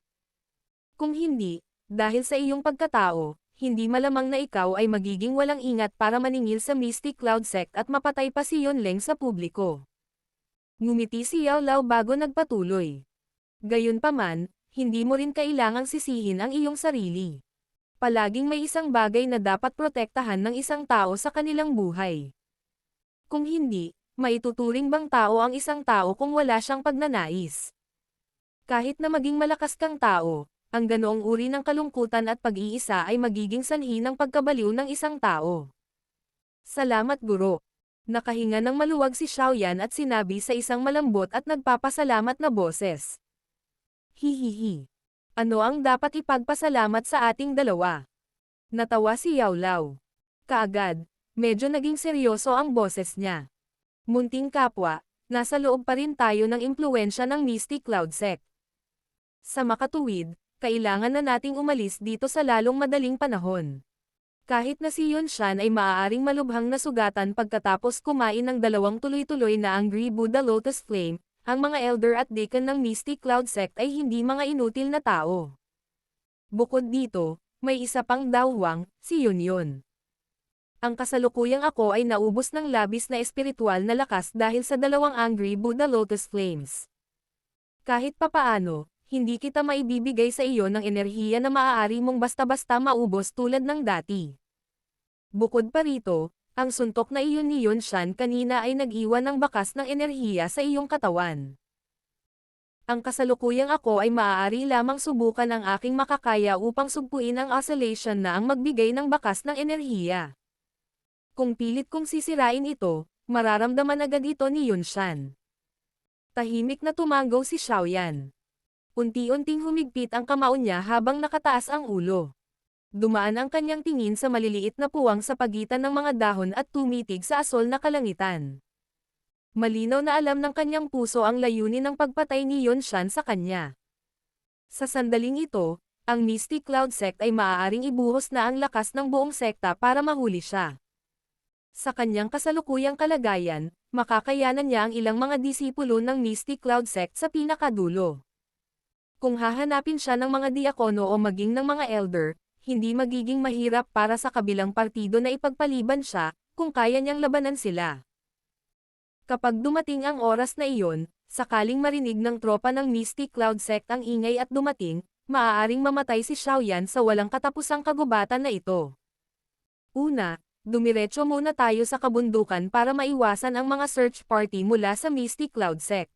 S1: Kung hindi, dahil sa iyong pagkatao, hindi malamang na ikaw ay magiging walang ingat para maningil sa Mystic Cloud Sect at mapatay pa si Yonleng sa publiko. Ngumiti si Yao Lao bago nagpatuloy. Gayunpaman, hindi mo rin kailangang sisihin ang iyong sarili. Palaging may isang bagay na dapat protektahan ng isang tao sa kanilang buhay. Kung hindi, maituturing bang tao ang isang tao kung wala siyang pagnanais? Kahit na maging malakas kang tao, ang ganoong uri ng kalungkutan at pag-iisa ay magiging sanhi ng pagkabaliw ng isang tao. Salamat guro. Nakahinga ng maluwag si Xiaoyan at sinabi sa isang malambot at nagpapasalamat na boses. Hihihi. Ano ang dapat ipagpasalamat sa ating dalawa? Natawa si Yao Lao. Kaagad, medyo naging seryoso ang boses niya. Munting kapwa, nasa loob pa rin tayo ng impluwensya ng Mystic Cloud Sect. Sa makatuwid, kailangan na nating umalis dito sa lalong madaling panahon. Kahit na si Yunshan ay maaaring malubhang nasugatan pagkatapos kumain ng 2 tuloy-tuloy na Angry Buddha Lotus Flame, ang mga elder at deacon ng Mystic Cloud Sect ay hindi mga inutil na tao. Bukod dito, may isa pang dawwang, si Yunyun. Ang kasalukuyang ako ay naubos ng labis na espiritual na lakas dahil sa 2 Angry Buddha Lotus Flames. Kahit papaano, hindi kita maibibigay sa iyo ng enerhiya na maaari mong basta-basta maubos tulad ng dati. Bukod pa rito, ang suntok na iyon ni Yunshan kanina ay nag-iwan ng bakas ng enerhiya sa iyong katawan. Ang kasalukuyang ako ay maaari lamang subukan ang aking makakaya upang sugpuin ang oscillation na ang magbigay ng bakas ng enerhiya. Kung pilit kong sisirain ito, mararamdaman agad ito ni Yunshan. Tahimik na tumango si Xiaoyan. Unti-unting humigpit ang kamao niya habang nakataas ang ulo. Dumaan ang kanyang tingin sa maliliit na puwang sa pagitan ng mga dahon at tumitig sa asol na kalangitan. Malinaw na alam ng kanyang puso ang layunin ng pagpatay ni Yunshan sa kanya. Sa sandaling ito, ang Mystic Cloud Sect ay maaaring ibuhos na ang lakas ng buong sekta para mahuli siya. Sa kanyang kasalukuyang kalagayan, makakayanan niya ang ilang mga disipulo ng Mystic Cloud Sect sa pinakadulo. Kung hahanapin siya ng mga diakono o maging ng mga elder, hindi magiging mahirap para sa kabilang partido na ipagpaliban siya, kung kaya niyang labanan sila. Kapag dumating ang oras na iyon, sakaling marinig ng tropa ng Mystic Cloud Sect ang ingay at dumating, maaaring mamatay si Xiaoyan sa walang katapusang kagubatan na ito. Una, dumiretso muna tayo sa kabundukan para maiwasan ang mga search party mula sa Mystic Cloud Sect.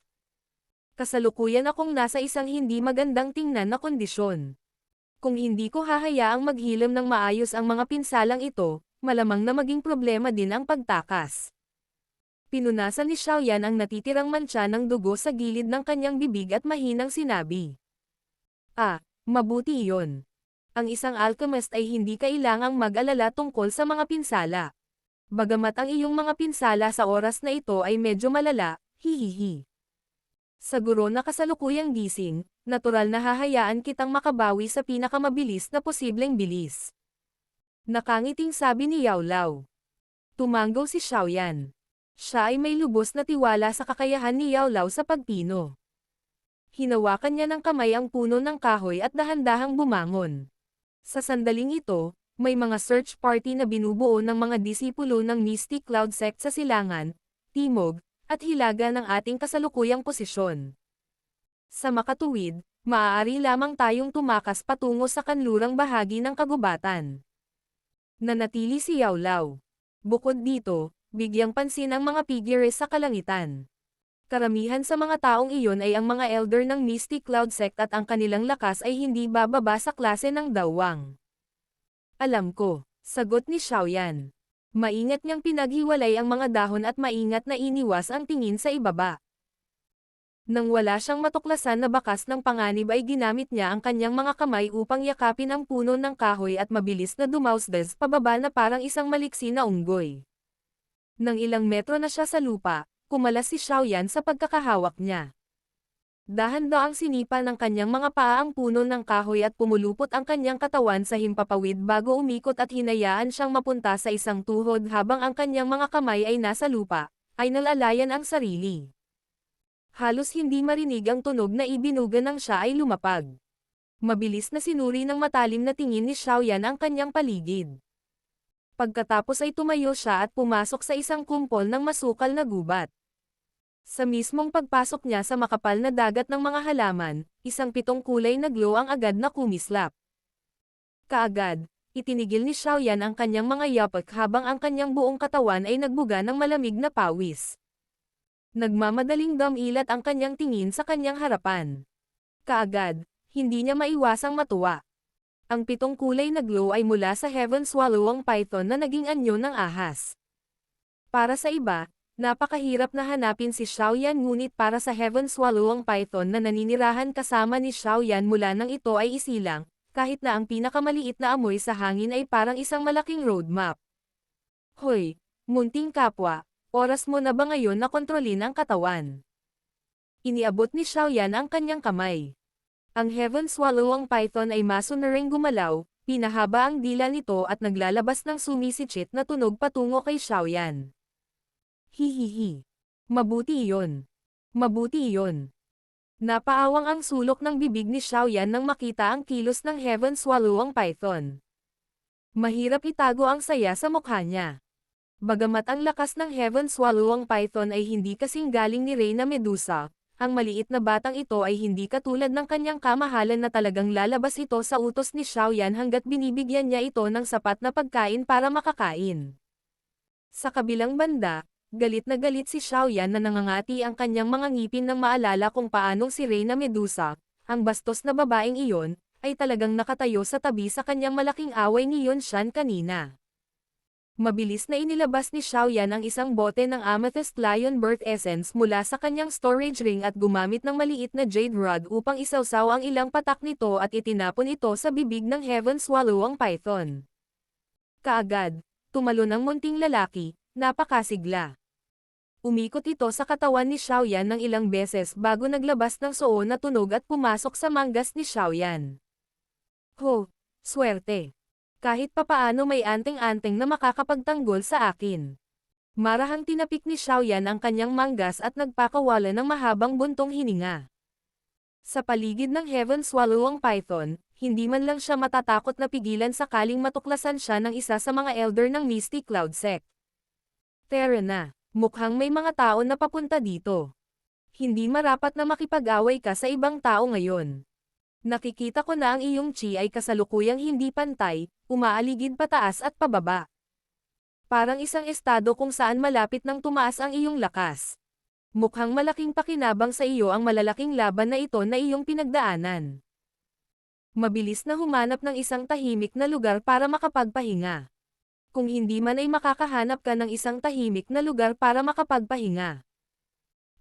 S1: Kasalukuyan akong nasa isang hindi magandang tingnan na kondisyon. Kung hindi ko hahayaang maghilom ng maayos ang mga pinsalang ito, malamang na maging problema din ang pagtakas. Pinunasan ni Xiaoyan ang natitirang mantsa ng dugo sa gilid ng kanyang bibig at mahinang sinabi. Mabuti iyon. Ang isang alchemist ay hindi kailangang mag-alala tungkol sa mga pinsala. Bagamat ang iyong mga pinsala sa oras na ito ay medyo malala, hihihi. Sa guro na kasalukuyang gising, natural na hahayaan kitang makabawi sa pinakamabilis na posibleng bilis. Nakangiting sabi ni Yao Lao. Tumango si Xiaoyan. Siya ay may lubos na tiwala sa kakayahan ni Yao Lao sa pagpino. Hinawakan niya ng kamay ang puno ng kahoy at dahan-dahang bumangon. Sa sandaling ito, may mga search party na binubuo ng mga disipulo ng Mystic Cloud Sect sa silangan, timog, at hilaga ng ating kasalukuyang posisyon. Sa makatuwid, maaari lamang tayong tumakas patungo sa kanlurang bahagi ng kagubatan. Nanatili si Yao Lao. Bukod dito, bigyang pansin ang mga figures sa kalangitan. Karamihan sa mga taong iyon ay ang mga elder ng Mystic Cloud Sect at ang kanilang lakas ay hindi bababa sa klase ng dawang. Alam ko, sagot ni Xiaoyan. Maingat niyang pinaghiwalay ang mga dahon at maingat na iniwas ang tingin sa ibaba. Nang wala siyang matuklasan na bakas ng panganib ay ginamit niya ang kanyang mga kamay upang yakapin ang puno ng kahoy at mabilis na dumausdes pababa na parang isang maliksi na unggoy. Nang ilang metro na siya sa lupa, kumalas si Xiaoyan sa pagkakahawak niya. Dahan-daang sinipa ng kanyang mga paa ang puno ng kahoy at pumulupot ang kanyang katawan sa himpapawid bago umikot at hinayaan siyang mapunta sa isang tuhod habang ang kanyang mga kamay ay nasa lupa, ay nalalayan ang sarili. Halos hindi marinig ang tunog na ibinuga nang siya ay lumapag. Mabilis na sinuri ng matalim na tingin ni Xiaoyan ang kanyang paligid. Pagkatapos ay tumayo siya at pumasok sa isang kumpol ng masukal na gubat. Sa mismong pagpasok niya sa makapal na dagat ng mga halaman, isang pitong kulay na glow ang agad na kumislap. Kaagad, itinigil ni Xiaoyan ang kanyang mga yapak habang ang kanyang buong katawan ay nagbuga ng malamig na pawis. Nagmamadaling damilat ang kanyang tingin sa kanyang harapan. Kaagad, hindi niya maiwasang matuwa. Ang pitong kulay na glow ay mula sa Heaven Swallowing Python na naging anyo ng ahas. Para sa iba, napakahirap na hanapin si Xiaoyan ngunit para sa Heaven Swallowing Python na naninirahan kasama ni Xiaoyan mula nang ito ay isilang, kahit na ang pinakamaliit na amoy sa hangin ay parang isang malaking roadmap. Hoy, munting kapwa, oras mo na ba ngayon na kontrolin ang katawan? Iniabot ni Xiaoyan ang kanyang kamay. Ang Heaven Swallowing Python ay maso na ring gumalaw, pinahaba ang dila nito at naglalabas ng sumisichit na tunog patungo kay Xiaoyan. Hihihi. Mabuti iyon. Mabuti iyon. Napaawang ang sulok ng bibig ni Xiaoyan nang makita ang kilos ng Heaven Swallowing Python. Mahirap itago ang saya sa mukha niya. Bagamat ang lakas ng Heaven Swallowing Python ay hindi kasing galing ni Reyna Medusa, ang maliit na batang ito ay hindi katulad ng kanyang kamahalan na talagang lalabas ito sa utos ni Xiaoyan hanggat binibigyan niya ito ng sapat na pagkain para makakain. Sa kabilang banda, galit na galit si Xiaoyan na nangangati ang kanyang mga ngipin nang maalala kung paanong si Reyna Medusa, ang bastos na babaeng iyon, ay talagang nakatayo sa tabi sa kanyang malaking away ni Yunshan kanina. Mabilis na inilabas ni Xiaoyan ang isang bote ng Amethyst Lion Birth Essence mula sa kanyang storage ring at gumamit ng maliit na jade rod upang isawsaw ang ilang patak nito at itinapon ito sa bibig ng Heaven Swallowing Python. Kaagad, tumalon ang munting lalaki, napakasigla. Umikot ito sa katawan ni Xiaoyan ng ilang beses bago naglabas ng soo na tunog at pumasok sa manggas ni Xiaoyan. Ho, swerte. Kahit papaano may anteng-anteng na makakapagtanggol sa akin. Marahang tinapik ni Xiaoyan ang kanyang manggas at nagpakawala ng mahabang buntong hininga. Sa paligid ng Heaven Swallowing Python, hindi man lang siya matatakot na pigilan sakaling matuklasan siya ng isa sa mga elder ng Misty Cloud Sect. Tara na, mukhang may mga tao na papunta dito. Hindi marapat na makipag-away ka sa ibang tao ngayon. Nakikita ko na ang iyong chi ay kasalukuyang hindi pantay, umaaligid pataas at pababa. Parang isang estado kung saan malapit nang tumaas ang iyong lakas. Mukhang malaking pakinabang sa iyo ang malalaking laban na ito na iyong pinagdaanan. Mabilis na humanap ng isang tahimik na lugar para makapagpahinga. Kung hindi man ay makakahanap ka ng isang tahimik na lugar para makapagpahinga.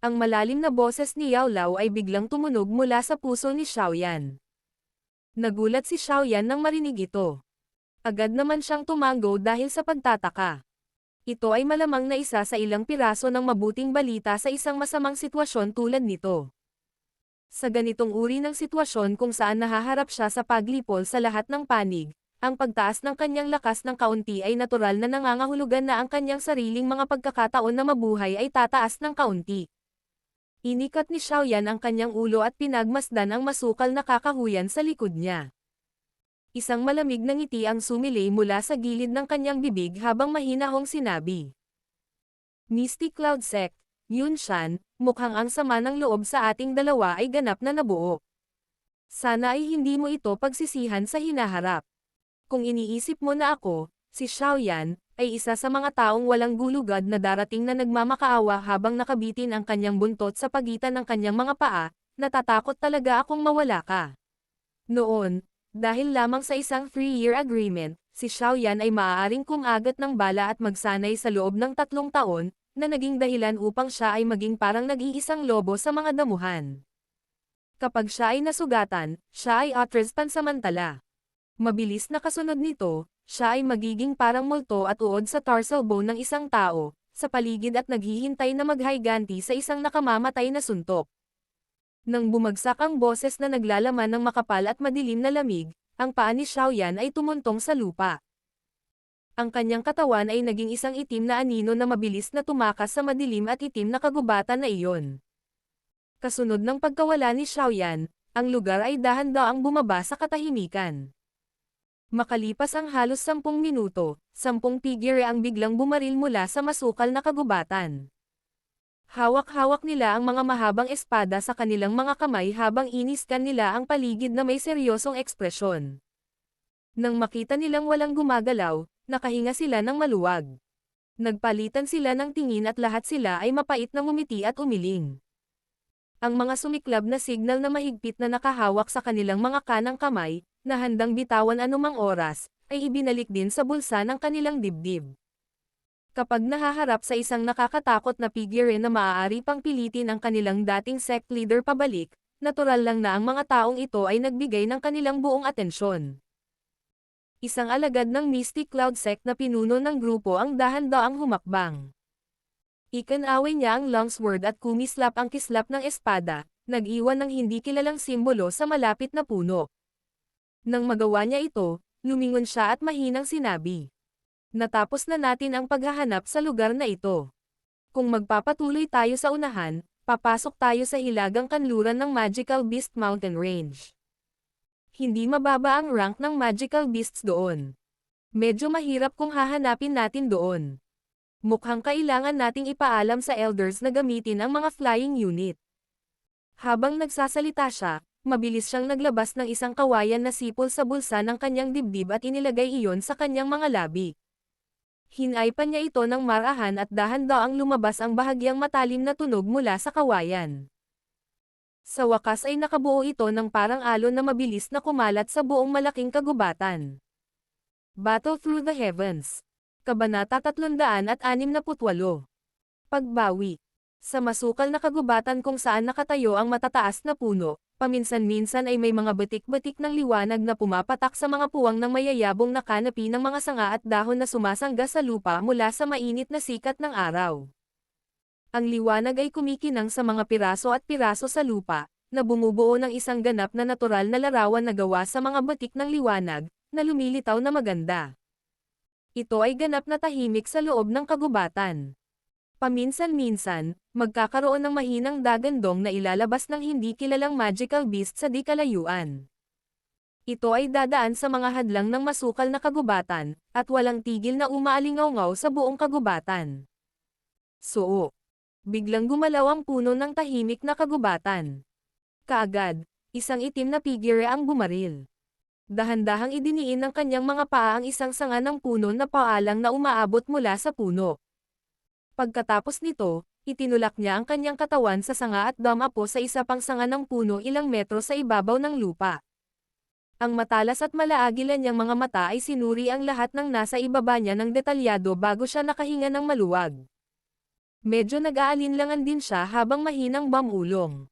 S1: Ang malalim na boses ni Yao Lao ay biglang tumunog mula sa puso ni Xiaoyan. Nagulat si Xiaoyan nang marinig ito. Agad naman siyang tumango dahil sa pagtataka. Ito ay malamang na isa sa ilang piraso ng mabuting balita sa isang masamang sitwasyon tulad nito. Sa ganitong uri ng sitwasyon kung saan nahaharap siya sa paglipol sa lahat ng panig, ang pagtaas ng kanyang lakas ng kaunti ay natural na nangangahulugan na ang kanyang sariling mga pagkakataon na mabuhay ay tataas ng kaunti. Inikat ni Xiaoyan ang kanyang ulo at pinagmasdan ang masukal na kakahuyan sa likod niya. Isang malamig na ngiti ang sumilay mula sa gilid ng kanyang bibig habang mahinahong sinabi. Misty Cloud Sect, Yunshan, mukhang ang sama ng loob sa ating dalawa ay ganap na nabuo. Sana ay hindi mo ito pagsisihan sa hinaharap. Kung iniisip mo na ako, si Xiaoyan, ay isa sa mga taong walang gulugad na darating na nagmamakaawa habang nakabitin ang kanyang buntot sa pagitan ng kanyang mga paa, natatakot talaga akong mawala ka. Noon, dahil lamang sa isang 3-year agreement, si Xiaoyan ay maaaring kumagat ng bala at magsanay sa loob ng 3 taon, na naging dahilan upang siya ay maging parang nag-iisang lobo sa mga damuhan. Kapag siya ay nasugatan, siya ay atras pansamantala. Mabilis na kasunod nito, siya ay magiging parang multo at uod sa tarsal bone ng isang tao, sa paligid at naghihintay na maghiganti sa isang nakamamatay na suntok. Nang bumagsak ang boses na naglalaman ng makapal at madilim na lamig, ang paa ni Xiaoyan ay tumuntong sa lupa. Ang kanyang katawan ay naging isang itim na anino na mabilis na tumakas sa madilim at itim na kagubatan na iyon. Kasunod ng pagkawala ni Xiaoyan, ang lugar ay dahan-daang bumaba sa katahimikan. Makalipas ang halos 10 minuto, 10 figure ang biglang bumaril mula sa masukal na kagubatan. Hawak-hawak nila ang mga mahabang espada sa kanilang mga kamay habang iniskan nila ang paligid na may seryosong ekspresyon. Nang makita nilang walang gumagalaw, nakahinga sila ng maluwag. Nagpalitan sila ng tingin at lahat sila ay mapait na ngumiti at umiling. Ang mga sumiklab na signal na mahigpit na nakahawak sa kanilang mga kanang kamay, na handang bitawan anumang oras, ay ibinalik din sa bulsa ng kanilang dibdib. Kapag nahaharap sa isang nakakatakot na figure na maaari pang pilitin ang kanilang dating sect leader pabalik, natural lang na ang mga taong ito ay nagbigay ng kanilang buong atensyon. Isang alagad ng Mystic Cloud sect na pinuno ng grupo ang dahan-daang humakbang. Ikinaway niya ang longsword at kumislap ang kislap ng espada, nag-iwan ng hindi kilalang simbolo sa malapit na puno. Nang magawa niya ito, lumingon siya at mahinang sinabi. Natapos na natin ang paghahanap sa lugar na ito. Kung magpapatuloy tayo sa unahan, papasok tayo sa hilagang kanluran ng Magical Beast Mountain Range. Hindi mababa ang rank ng Magical Beasts doon. Medyo mahirap kung hahanapin natin doon. Mukhang kailangan nating ipaalam sa elders na gamitin ang mga flying unit. Habang nagsasalita siya, mabilis siyang naglabas ng isang kawayan na sipol sa bulsa ng kanyang dibdib at inilagay iyon sa kanyang mga labi. Hinaypan niya ito ng marahan at dahan-daang lumabas ang bahagyang matalim na tunog mula sa kawayan. Sa wakas ay nakabuo ito ng parang alon na mabilis na kumalat sa buong malaking kagubatan. Battle Through the Heavens. Kabanata 368. Pagbawi. Sa masukal na kagubatan kung saan nakatayo ang matataas na puno, paminsan-minsan ay may mga batik-batik ng liwanag na pumapatak sa mga puwang ng mayayabong na kanapi ng mga sanga at dahon na sumasangga sa lupa mula sa mainit na sikat ng araw. Ang liwanag ay kumikinang sa mga piraso at piraso sa lupa, na bumubuo ng isang ganap na natural na larawan na gawa sa mga batik ng liwanag, na lumilitaw na maganda. Ito ay ganap na tahimik sa loob ng kagubatan. Paminsan-minsan, magkakaroon ng mahinang dagandong na ilalabas ng hindi kilalang magical beast sa di kalayuan. Ito ay dadaan sa mga hadlang ng masukal na kagubatan, at walang tigil na umaalingaw-ngaw sa buong kagubatan. So, biglang gumalaw ang puno ng tahimik na kagubatan. Kaagad, isang itim na figure ang bumaril. Dahan-dahang idiniin ng kanyang mga paa ang isang sanga ng puno na paalang na umaabot mula sa puno. Pagkatapos nito, itinulak niya ang kanyang katawan sa sanga at dumapo sa isa pang sanga ng puno ilang metro sa ibabaw ng lupa. Ang matalas at malaagilan niyang mga mata ay sinuri ang lahat ng nasa ibaba niya ng detalyado bago siya nakahinga ng maluwag. Medyo nag-aalinlangan din siya habang mahinang bumulong.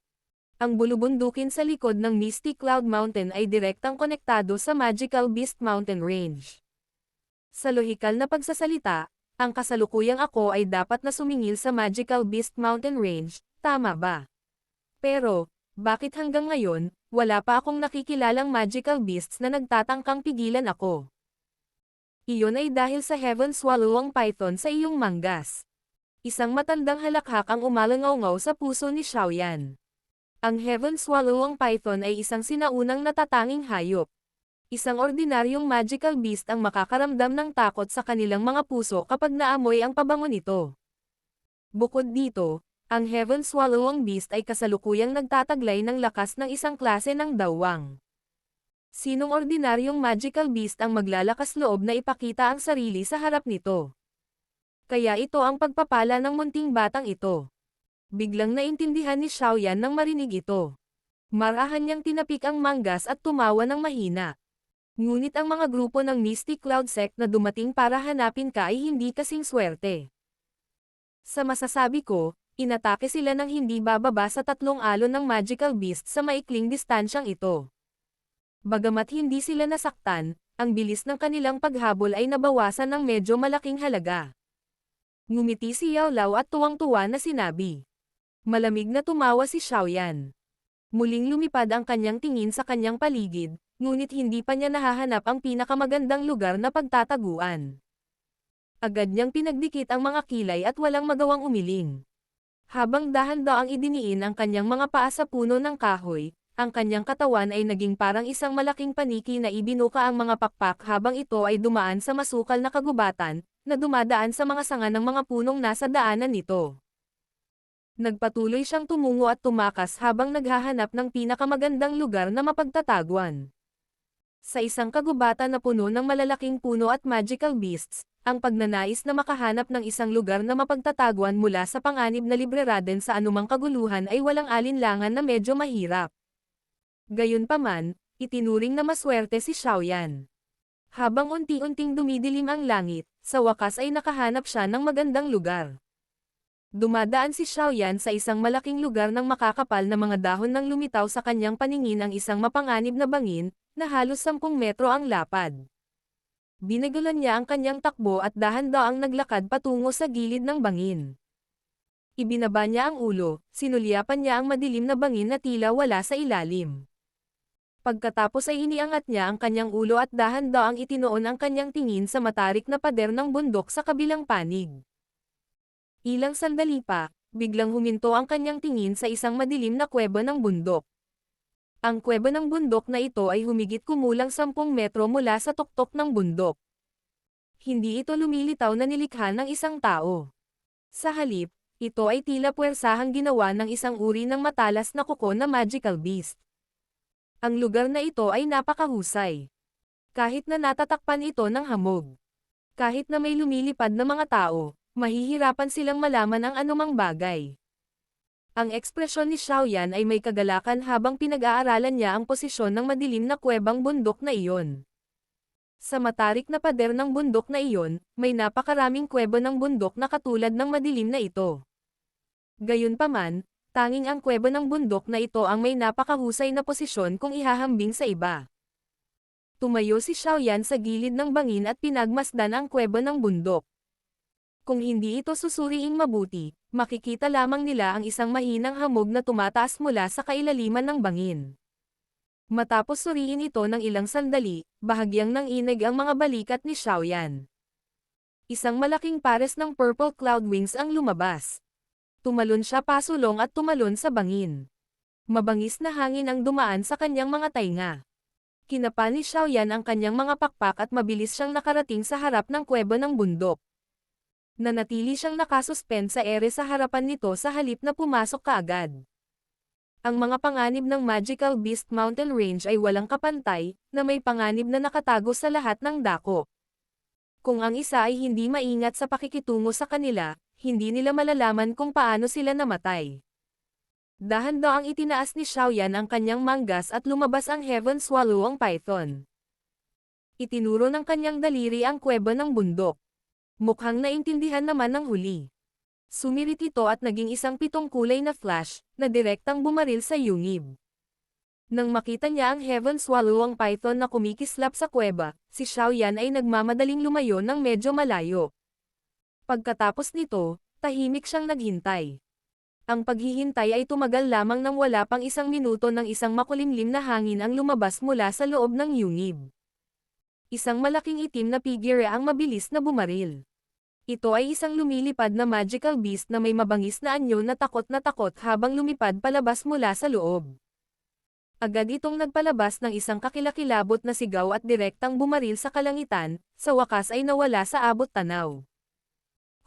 S1: Ang bulubundukin sa likod ng Misty Cloud Mountain ay direktang konektado sa Magical Beast Mountain Range. Sa lohikal na pagsasalita, ang kasalukuyang ako ay dapat na sumingil sa Magical Beast Mountain Range, tama ba? Pero, bakit hanggang ngayon, wala pa akong nakikilalang magical beasts na nagtatangkang pigilan ako? Iyon ay dahil sa Heaven Swallowing Python sa iyong manggas. Isang matandang halakhak ang umalangaw-ngaw sa puso ni Xiaoyan. Ang Heaven Swallowing Python ay isang sinaunang natatanging hayop. Isang ordinaryong magical beast ang makakaramdam ng takot sa kanilang mga puso kapag naamoy ang pabango nito. Bukod dito, ang Heaven Swallowing Beast ay kasalukuyang nagtataglay ng lakas ng isang klase ng dawang. Sinong ordinaryong magical beast ang maglalakas loob na ipakita ang sarili sa harap nito? Kaya ito ang pagpapala ng munting batang ito. Biglang naintindihan ni Xiaoyan nang marinig ito. Marahan niyang tinapik ang manggas at tumawa ng mahina. Ngunit ang mga grupo ng Mystic Cloud Sect na dumating para hanapin ka ay hindi kasing swerte. Sa masasabi ko, inatake sila ng hindi bababa sa 3 alon ng magical beast sa maikling distansyang ito. Bagamat hindi sila nasaktan, ang bilis ng kanilang paghabol ay nabawasan ng medyo malaking halaga. Ngumiti si Yao Lao at tuwang-tuwa na sinabi. Malamig na tumawa si Xiaoyan. Muling lumipad ang kanyang tingin sa kanyang paligid, ngunit hindi pa niya nahahanap ang pinakamagandang lugar na pagtataguan. Agad niyang pinagdikit ang mga kilay at walang magawang umiling. Habang dahan-daang idiniin ang kanyang mga paa sa puno ng kahoy, ang kanyang katawan ay naging parang isang malaking paniki na ibinuka ang mga pakpak habang ito ay dumaan sa masukal na kagubatan, na dumadaan sa mga sanga ng mga punong nasa daanan nito. Nagpatuloy siyang tumungo at tumakas habang naghahanap ng pinakamagandang lugar na mapagtataguan. Sa isang kagubatan na puno ng malalaking puno at magical beasts, ang pagnanais na makahanap ng isang lugar na mapagtataguan mula sa panganib na libreraden sa anumang kaguluhan ay walang alinlangan na medyo mahirap. Gayunpaman, itinuring na maswerte si Xiaoyan. Habang unti-unting dumidilim ang langit, sa wakas ay nakahanap siya ng magandang lugar. Dumadaan si Xiaoyan sa isang malaking lugar ng makakapal na mga dahon nang lumitaw sa kanyang paningin ang isang mapanganib na bangin, na halos 10 metro ang lapad. Binagulan niya ang kanyang takbo at dahan-daang naglakad patungo sa gilid ng bangin. Ibinaba niya ang ulo, sinulyapan niya ang madilim na bangin na tila wala sa ilalim. Pagkatapos ay iniangat niya ang kanyang ulo at dahan-daang itinoon ang kanyang tingin sa matarik na pader ng bundok sa kabilang panig. Ilang sandali pa, biglang huminto ang kanyang tingin sa isang madilim na kuweba ng bundok. Ang kuweba ng bundok na ito ay humigit kumulang 10 metro mula sa tuktok ng bundok. Hindi ito lumilitaw na nilikha ng isang tao. Sa halip, ito ay tila puwersahang ginawa ng isang uri ng matalas na kuko na magical beast. Ang lugar na ito ay napakahusay. Kahit na natatakpan ito ng hamog. Kahit na may lumilipad na mga tao, mahihirapan silang malaman ang anumang bagay. Ang ekspresyon ni Xiaoyan ay may kagalakan habang pinag-aaralan niya ang posisyon ng madilim na kuwebang bundok na iyon. Sa matarik na pader ng bundok na iyon, may napakaraming kuweba ng bundok na katulad ng madilim na ito. Gayunpaman, tanging ang kuweba ng bundok na ito ang may napakahusay na posisyon kung ihahambing sa iba. Tumayo si Xiaoyan sa gilid ng bangin at pinagmasdan ang kuweba ng bundok. Kung hindi ito susuriing mabuti, makikita lamang nila ang isang mahinang hamog na tumataas mula sa kailaliman ng bangin. Matapos suriin ito ng ilang sandali, bahagyang nanginig ang mga balikat ni Xiaoyan. Isang malaking pares ng purple cloud wings ang lumabas. Tumalon siya pasulong at tumalon sa bangin. Mabangis na hangin ang dumaan sa kanyang mga tainga. Kinapa ni Xiaoyan ang kanyang mga pakpak at mabilis siyang nakarating sa harap ng kuweba ng bundok. Nanatili siyang nakasuspend sa ere sa harapan nito sa halip na pumasok kaagad. Ang mga panganib ng Magical Beast Mountain Range ay walang kapantay, na may panganib na nakatago sa lahat ng dako. Kung ang isa ay hindi maingat sa pakikitungo sa kanila, hindi nila malalaman kung paano sila namatay. Dahan-daang itinaas ni Xiaoyan ang kanyang manggas at lumabas ang Heaven Swallow ang python. Itinuro ng kanyang daliri ang kuweba ng bundok. Mukhang naintindihan naman ng huli. Sumirit ito at naging isang 7 kulay na flash, na direktang bumaril sa yungib. Nang makita niya ang Heaven Swallow ang python na kumikislap sa kuweba, si Xiaoyan ay nagmamadaling lumayo ng medyo malayo. Pagkatapos nito, tahimik siyang naghintay. Ang paghihintay ay tumagal lamang ng wala pang 1 minuto nang isang makulimlim na hangin ang lumabas mula sa loob ng yungib. Isang malaking itim na figure ang mabilis na bumaril. Ito ay isang lumilipad na magical beast na may mabangis na anyo na takot habang lumipad palabas mula sa loob. Agad itong nagpalabas ng isang kakilakilabot na sigaw at direktang bumaril sa kalangitan, sa wakas ay nawala sa abot tanaw.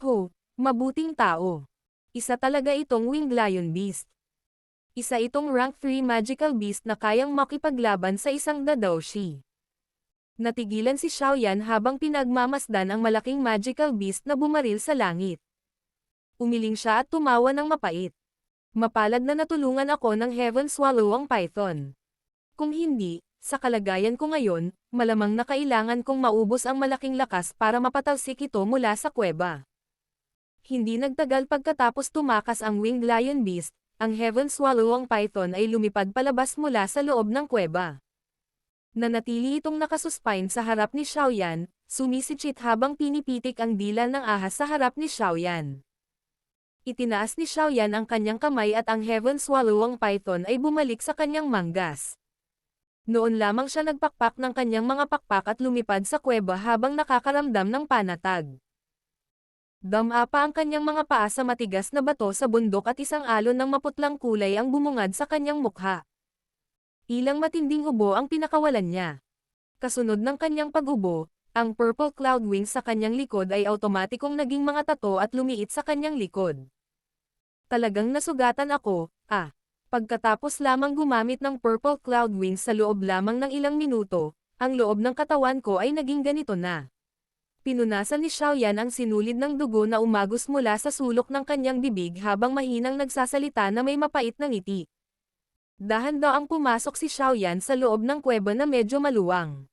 S1: Ho, mabuting tao. Isa talaga itong winged lion beast. Isa itong rank 3 magical beast na kayang makipaglaban sa isang dadoushi. Natigilan si Xiaoyan habang pinagmamasdan ang malaking magical beast na bumaril sa langit. Umiling siya at tumawa ng mapait. Mapalad na natulungan ako ng Heaven Swallow ang python. Kung hindi, sa kalagayan ko ngayon, malamang na kailangan kong maubos ang malaking lakas para mapatalsik ito mula sa kuweba. Hindi nagtagal pagkatapos tumakas ang winged lion beast, ang Heaven Swallow ang python ay lumipad palabas mula sa loob ng kuweba. Nanatili itong nakasuspine sa harap ni Xiaoyan, sumisikip habang pinipitik ang dila ng ahas sa harap ni Xiaoyan. Itinaas ni Xiaoyan ang kanyang kamay at ang Heaven Swallow ang python ay bumalik sa kanyang manggas. Noon lamang siya nagpakpak ng kanyang mga pakpak at lumipad sa kuweba habang nakakaramdam ng panatag. Dama pa ang kanyang mga paa sa matigas na bato sa bundok at isang alon ng maputlang kulay ang bumungad sa kanyang mukha. Ilang matinding ubo ang pinakawalan niya. Kasunod ng kanyang pag-ubo, ang purple cloud wings sa kanyang likod ay automatikong naging mga tato at lumiit sa kanyang likod. Talagang nasugatan ako, Pagkatapos lamang gumamit ng purple cloud wings sa loob lamang ng ilang minuto, ang loob ng katawan ko ay naging ganito na. Pinunasan ni Xiaoyan ang sinulid ng dugo na umagos mula sa sulok ng kanyang bibig habang mahinang nagsasalita na may mapait na ngiti. Dahan-daang pumasok si Xiaoyan sa loob ng kuweba na medyo maluwang.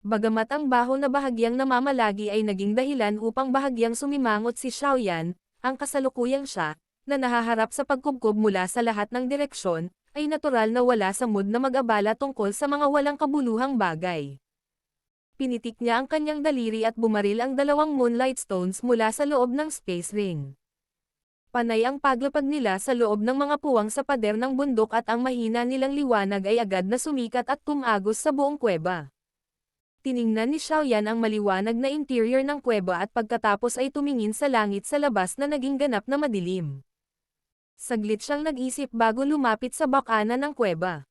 S1: Bagamat ang baho na bahagyang namamalagi ay naging dahilan upang bahagyang sumimangot si Xiaoyan, ang kasalukuyang siya, na nahaharap sa pagkubkob mula sa lahat ng direksyon, ay natural na wala sa mood na mag-abala tungkol sa mga walang kabuluhang bagay. Pinitik niya ang kanyang daliri at bumaril ang dalawang moonlight stones mula sa loob ng space ring. Panay ang paglapag nila sa loob ng mga puwang sa pader ng bundok at ang mahina nilang liwanag ay agad na sumikat at tumagos sa buong kuweba. Tiningnan ni Xiaoyan ang maliwanag na interior ng kuweba at pagkatapos ay tumingin sa langit sa labas na naging ganap na madilim. Saglit siyang nag-isip bago lumapit sa bakana ng kuweba.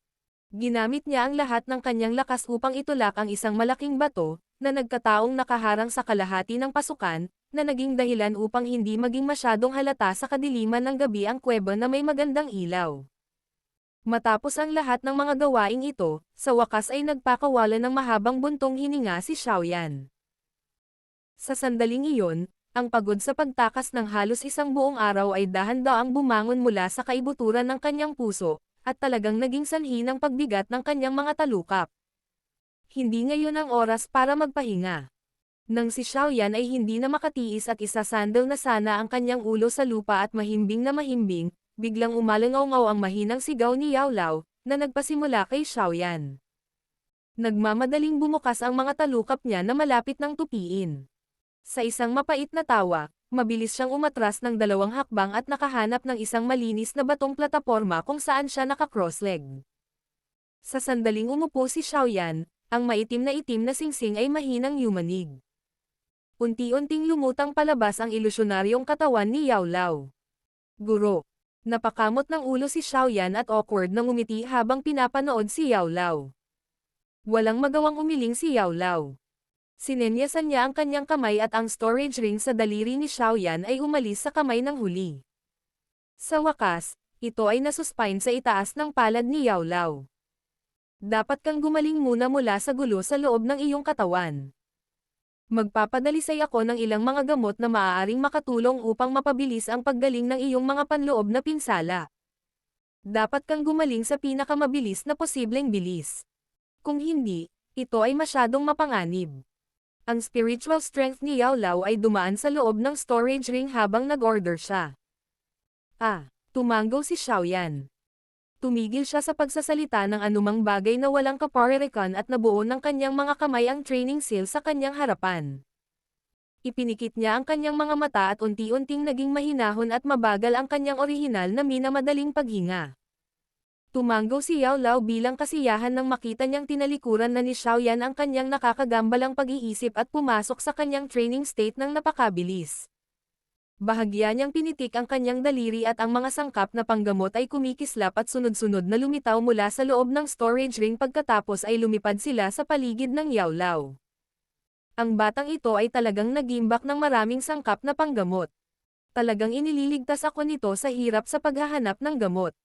S1: Ginamit niya ang lahat ng kanyang lakas upang itulak ang isang malaking bato, na nagkataong nakaharang sa kalahati ng pasukan, na naging dahilan upang hindi maging masyadong halata sa kadiliman ng gabi ang kuweba na may magandang ilaw. Matapos ang lahat ng mga gawaing ito, sa wakas ay nagpakawala ng mahabang buntong hininga si Xiaoyan. Sa sandaling iyon, ang pagod sa pagtakas ng halos isang buong araw ay dahan-daang bumangon mula sa kaibuturan ng kanyang puso, at talagang naging sanhi ng pagbigat ng kanyang mga talukap. Hindi ngayon ang oras para magpahinga. Nang si Xiaoyan ay hindi na makatiis at isasandal na sana ang kanyang ulo sa lupa at mahimbing na mahimbing, biglang umalangaw-ngaw ang mahinang sigaw ni Yao Lao, na nagpasimula kay Xiaoyan. Nagmamadaling bumukas ang mga talukap niya na malapit ng tupiin. Sa isang mapait na tawa, mabilis siyang umatras ng 2 hakbang at nakahanap ng isang malinis na batong plataporma kung saan siya naka-cross-leg. Sa sandaling umupo si Xiaoyan, ang maitim na singsing ay mahinang yumanig. Unti-unting lumutang palabas ang ilusyonaryong katawan ni Yao Lao. Guro. Napakamot ng ulo si Xiaoyan at awkward na ngumiti habang pinapanood si Yao Lao. Walang magawang umiling si Yao Lao. Sinenyasan niya ang kanyang kamay at ang storage ring sa daliri ni Xiaoyan ay umalis sa kamay ng huli. Sa wakas, ito ay nasuspine sa itaas ng palad ni Yao Lao. Dapat kang gumaling muna mula sa gulo sa loob ng iyong katawan. Magpapadalisay ako ng ilang mga gamot na maaaring makatulong upang mapabilis ang paggaling ng iyong mga panloob na pinsala. Dapat kang gumaling sa pinakamabilis na posibleng bilis. Kung hindi, ito ay masyadong mapanganib. Ang spiritual strength ni Yao Lao ay dumaan sa loob ng storage ring habang nag-order siya. Tumango si Xiaoyan. Tumigil siya sa pagsasalita ng anumang bagay na walang kaparirikan at nabuo ng kanyang mga kamay ang training seal sa kanyang harapan. Ipinikit niya ang kanyang mga mata at unti-unting naging mahinahon at mabagal ang kanyang orihinal na minamadaling paghinga. Tumango si Yao Lao bilang kasiyahan nang makita niyang tinalikuran na ni Xiaoyan ang kanyang nakakagambalang pag-iisip at pumasok sa kanyang training state ng napakabilis. Bahagya niyang pinitik ang kanyang daliri at ang mga sangkap na panggamot ay kumikislap at sunod-sunod na lumitaw mula sa loob ng storage ring pagkatapos ay lumipad sila sa paligid ng Yao Lao. Ang batang ito ay talagang nagimbak ng maraming sangkap na panggamot. Talagang inililigtas ako nito sa hirap sa paghahanap ng gamot.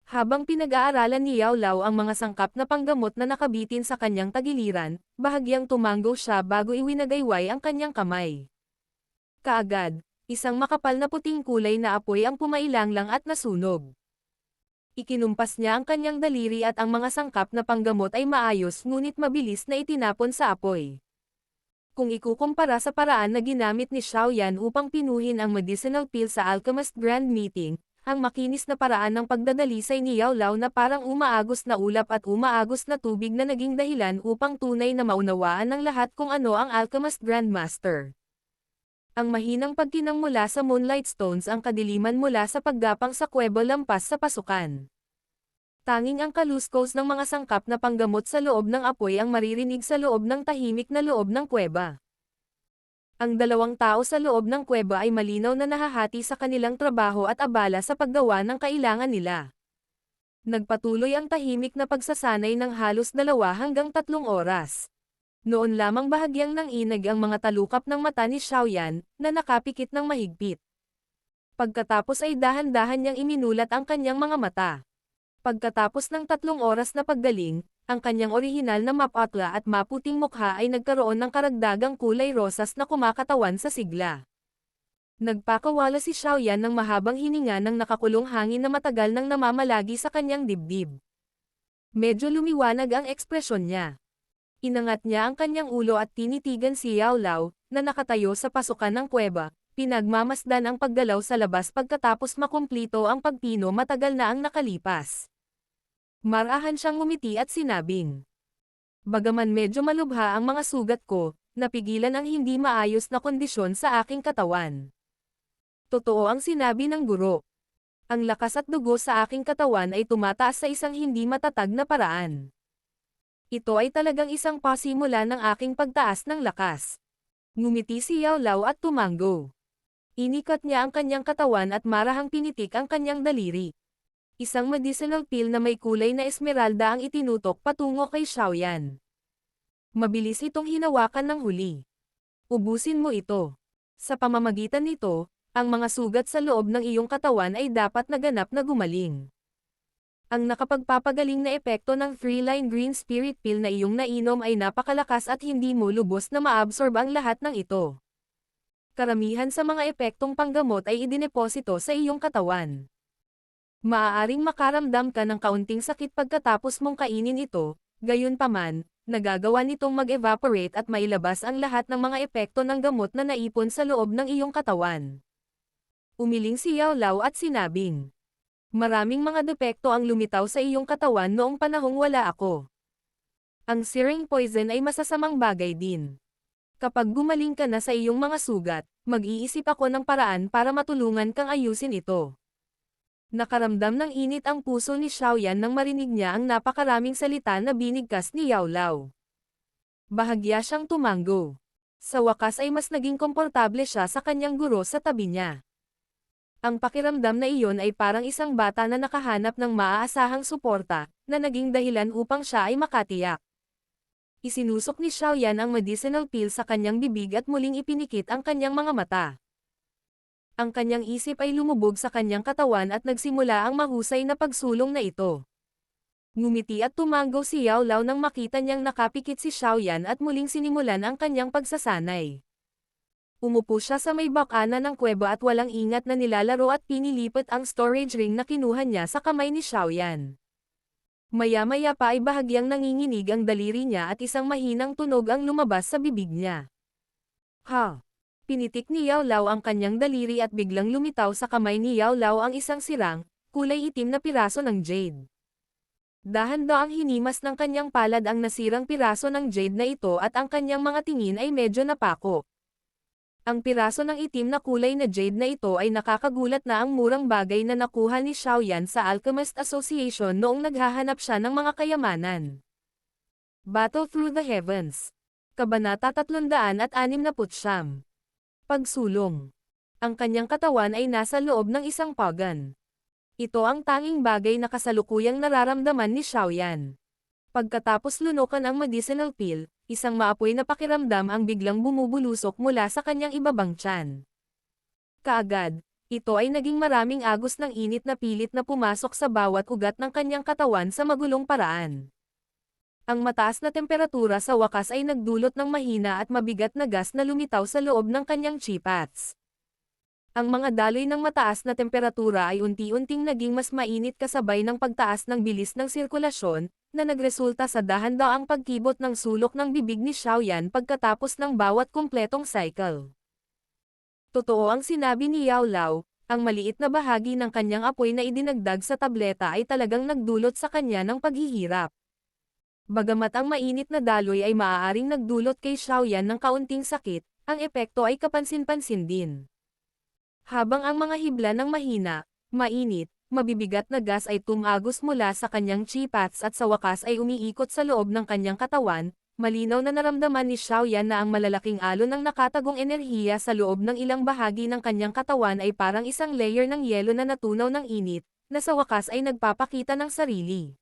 S1: Habang pinag-aaralan ni Yao Lao ang mga sangkap na panggamot na nakabitin sa kanyang tagiliran, bahagyang tumango siya bago iwinagayway ang kanyang kamay. Kaagad, isang makapal na puting kulay na apoy ang pumailanglang at nasunog. Ikinumpas niya ang kanyang daliri at ang mga sangkap na panggamot ay maayos ngunit mabilis na itinapon sa apoy. Kung ikukumpara sa paraan na ginamit ni Xiaoyan upang pinuhin ang medicinal pill sa Alchemist Grand Meeting, ang makinis na paraan ng pagdadalisay ni Yao Lao na parang umaagos na ulap at umaagos na tubig na naging dahilan upang tunay na maunawaan ng lahat kung ano ang Alchemist Grandmaster. Ang mahinang pagkinang mula sa Moonlight Stones ang kadiliman mula sa paggapang sa kuweba lampas sa pasukan. Tanging ang kaluskos ng mga sangkap na panggamot sa loob ng apoy ang maririnig sa loob ng tahimik na loob ng kuweba. Ang dalawang tao sa loob ng kuweba ay malinaw na nahahati sa kanilang trabaho at abala sa paggawa ng kailangan nila. Nagpatuloy ang tahimik na pagsasanay ng halos 2 hanggang 3 oras. Noon lamang bahagyang nanginag ang mga talukap ng mata ni Xiaoyan, na nakapikit ng mahigpit. Pagkatapos ay dahan-dahan niyang iminulat ang kanyang mga mata. Pagkatapos ng 3 oras na paggaling, ang kanyang orihinal na mapatla at maputing mukha ay nagkaroon ng karagdagang kulay rosas na kumakatawan sa sigla. Nagpakawala si Xiaoyan ng mahabang hininga ng nakakulong hangin na matagal nang namamalagi sa kanyang dibdib. Medyo lumiwanag ang ekspresyon niya. Inangat niya ang kanyang ulo at tinitigan si Yao Lao, na nakatayo sa pasukan ng kuweba, pinagmamasdan ang paggalaw sa labas pagkatapos makumplito ang pagpino matagal na ang nakalipas. Marahan siyang ngumiti at sinabing, "Bagaman medyo malubha ang mga sugat ko, napigilan ang hindi maayos na kondisyon sa aking katawan." Totoo ang sinabi ng guro. Ang lakas at dugo sa aking katawan ay tumataas sa isang hindi matatag na paraan. Ito ay talagang isang pasimula ng aking pagtaas ng lakas. Ngumiti si Yao Lao at tumanggo. Inikat niya ang kanyang katawan at marahang pinitik ang kanyang daliri. Isang medicinal pill na may kulay na esmeralda ang itinutok patungo kay Xiaoyan. Mabilis itong hinawakan ng huli. Ubusin mo ito. Sa pamamagitan nito, ang mga sugat sa loob ng iyong katawan ay dapat naganap na gumaling. Ang nakapagpapagaling na epekto ng 3-line green spirit pill na iyong nainom ay napakalakas at hindi mo lubos na maabsorb ang lahat ng ito. Karamihan sa mga epektong panggamot ay idineposito sa iyong katawan. Maaaring makaramdam ka ng kaunting sakit pagkatapos mong kainin ito, gayunpaman, nagagawa nitong mag-evaporate at mailabas ang lahat ng mga epekto ng gamot na naipon sa loob ng iyong katawan. Umiling si Yao Lao at sinabing, "Maraming mga depekto ang lumitaw sa iyong katawan noong panahong wala ako. Ang searing poison ay masasamang bagay din. Kapag gumaling ka na sa iyong mga sugat, mag-iisip ako ng paraan para matulungan kang ayusin ito." Nakaramdam ng init ang puso ni Xiaoyan nang marinig niya ang napakaraming salita na binigkas ni Yao Lao. Bahagya siyang tumanggo. Sa wakas ay mas naging komportable siya sa kanyang guro sa tabi niya. Ang pakiramdam na iyon ay parang isang bata na nakahanap ng maaasahang suporta, na naging dahilan upang siya ay makatiyak. Isinusok ni Xiaoyan ang medicinal pill sa kanyang bibig at muling ipinikit ang kanyang mga mata. Ang kanyang isip ay lumubog sa kanyang katawan at nagsimula ang mahusay na pagsulong na ito. Ngumiti at tumanggo si Yao Lao nang makita niyang nakapikit si Xiaoyan at muling sinimulan ang kanyang pagsasanay. Umupo siya sa may bakana ng kuweba at walang ingat na nilalaro at pinilipat ang storage ring na kinuha niya sa kamay ni Xiaoyan. Maya-maya pa ay bahagyang nanginginig ang daliri niya at isang mahinang tunog ang lumabas sa bibig niya. Ha! Pinitik ni Yao Lao ang kanyang daliri at biglang lumitaw sa kamay ni Yao Lao ang isang sirang, kulay itim na piraso ng jade. Dahan-daang hinimas ng kanyang palad ang nasirang piraso ng jade na ito at ang kanyang mga tingin ay medyo napako. Ang piraso ng itim na kulay na jade na ito ay nakakagulat na ang murang bagay na nakuha ni Xiaoyan sa Alchemist Association noong naghahanap siya ng mga kayamanan. Battle Through the Heavens. Kabanata 369. Pagsulong. Ang kanyang katawan ay nasa loob ng isang pagan. Ito ang tanging bagay na kasalukuyang nararamdaman ni Xiaoyan. Pagkatapos lunukan ang medicinal pill, isang maapoy na pakiramdam ang biglang bumubulusok mula sa kanyang ibabang tiyan. Kaagad, ito ay naging maraming agos ng init na pilit na pumasok sa bawat ugat ng kanyang katawan sa magulong paraan. Ang mataas na temperatura sa wakas ay nagdulot ng mahina at mabigat na gas na lumitaw sa loob ng kanyang chipats. Ang mga daloy ng mataas na temperatura ay unti-unting naging mas mainit kasabay ng pagtaas ng bilis ng sirkulasyon, na nagresulta sa dahan-daang pagkibot ng sulok ng bibig ni Xiaoyan pagkatapos ng bawat kumpletong cycle. Totoo ang sinabi ni Yao Lao, ang maliit na bahagi ng kanyang apoy na idinagdag sa tableta ay talagang nagdulot sa kanya ng paghihirap. Bagamat ang mainit na daloy ay maaaring nagdulot kay Xiaoyan ng kaunting sakit, ang epekto ay kapansin-pansin din. Habang ang mga hibla ng mahina, mainit, mabibigat na gas ay tumagos mula sa kanyang chipats at sa wakas ay umiikot sa loob ng kanyang katawan, malinaw na naramdaman ni Xiaoyan na ang malalaking alon ng nakatagong enerhiya sa loob ng ilang bahagi ng kanyang katawan ay parang isang layer ng yelo na natunaw ng init, na sa wakas ay nagpapakita ng sarili.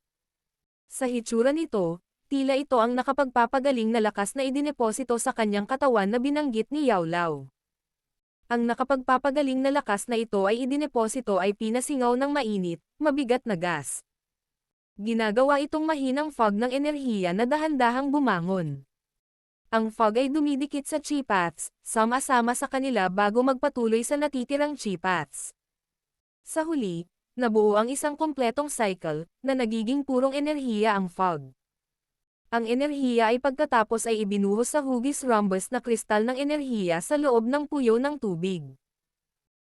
S1: Sa hitsura nito, tila ito ang nakapagpapagaling na lakas na idineposito sa kanyang katawan na binanggit ni Yao Lao. Ang nakapagpapagaling na lakas na ito ay idineposito ay pinasingaw ng mainit, mabigat na gas. Ginagawa itong mahinang fog ng enerhiya na dahan-dahang bumangon. Ang fog ay dumidikit sa chi paths, sama-sama sa kanila bago magpatuloy sa natitirang chi paths. Sa huli, nabuo ang isang kompletong cycle, na nagiging purong enerhiya ang fog. Ang enerhiya ay pagkatapos ay ibinuhos sa hugis rhombus na kristal ng enerhiya sa loob ng puyo ng tubig.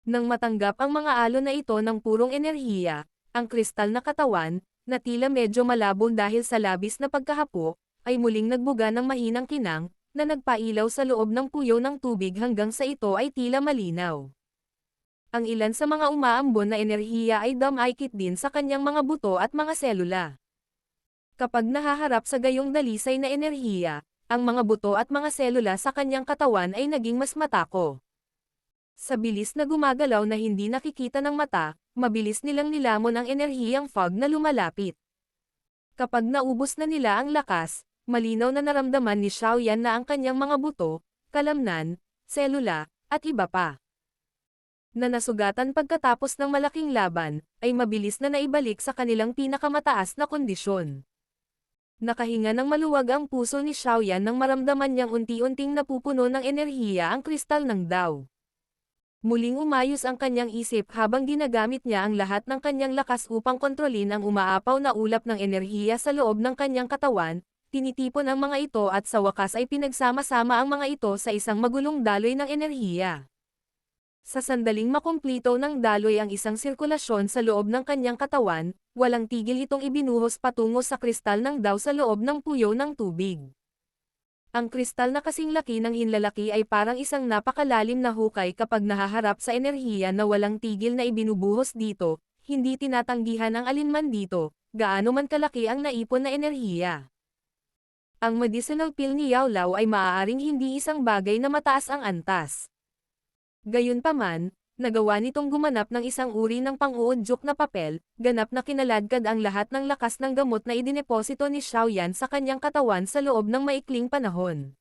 S1: Nang matanggap ang mga alon na ito ng purong enerhiya, ang kristal na katawan, na tila medyo malabo dahil sa labis na pagkahapo, ay muling nagbuga ng mahinang kinang, na nagpailaw sa loob ng puyo ng tubig hanggang sa ito ay tila malinaw. Ang ilan sa mga umaambon na enerhiya ay dumaikit din sa kanyang mga buto at mga selula. Kapag nahaharap sa gayong dalisay na enerhiya, ang mga buto at mga selula sa kanyang katawan ay naging mas matako. Sa bilis na gumagalaw na hindi nakikita ng mata, mabilis nilang nilamon ang enerhiyang fog na lumalapit. Kapag naubos na nila ang lakas, malinaw na naramdaman ni Xiaoyan na ang kanyang mga buto, kalamnan, selula, at iba pa na nasugatan pagkatapos ng malaking laban, ay mabilis na naibalik sa kanilang pinakamataas na kondisyon. Nakahinga ng maluwag ang puso ni Xiaoyan nang maramdaman niyang unti-unting napupuno ng enerhiya ang kristal ng Dao. Muling umayos ang kanyang isip habang ginagamit niya ang lahat ng kanyang lakas upang kontrolin ang umaapaw na ulap ng enerhiya sa loob ng kanyang katawan, tinitipon ang mga ito at sa wakas ay pinagsama-sama ang mga ito sa isang magulong daloy ng enerhiya. Sa sandaling makumplito ng daloy ang isang sirkulasyon sa loob ng kanyang katawan, walang tigil itong ibinuhos patungo sa kristal ng Dao sa loob ng puyo ng tubig. Ang kristal na kasing laki ng hinlalaki ay parang isang napakalalim na hukay kapag nahaharap sa enerhiya na walang tigil na ibinubuhos dito, hindi tinatanggihan ang alinman dito, gaano man kalaki ang naipon na enerhiya. Ang medicinal pill ni Yao Lao ay maaaring hindi isang bagay na mataas ang antas. Gayunpaman, nagawa nitong gumanap ng isang uri ng pang-uudyok na papel, ganap na kinaladkad ang lahat ng lakas ng gamot na idineposito ni Xiaoyan sa kanyang katawan sa loob ng maikling panahon.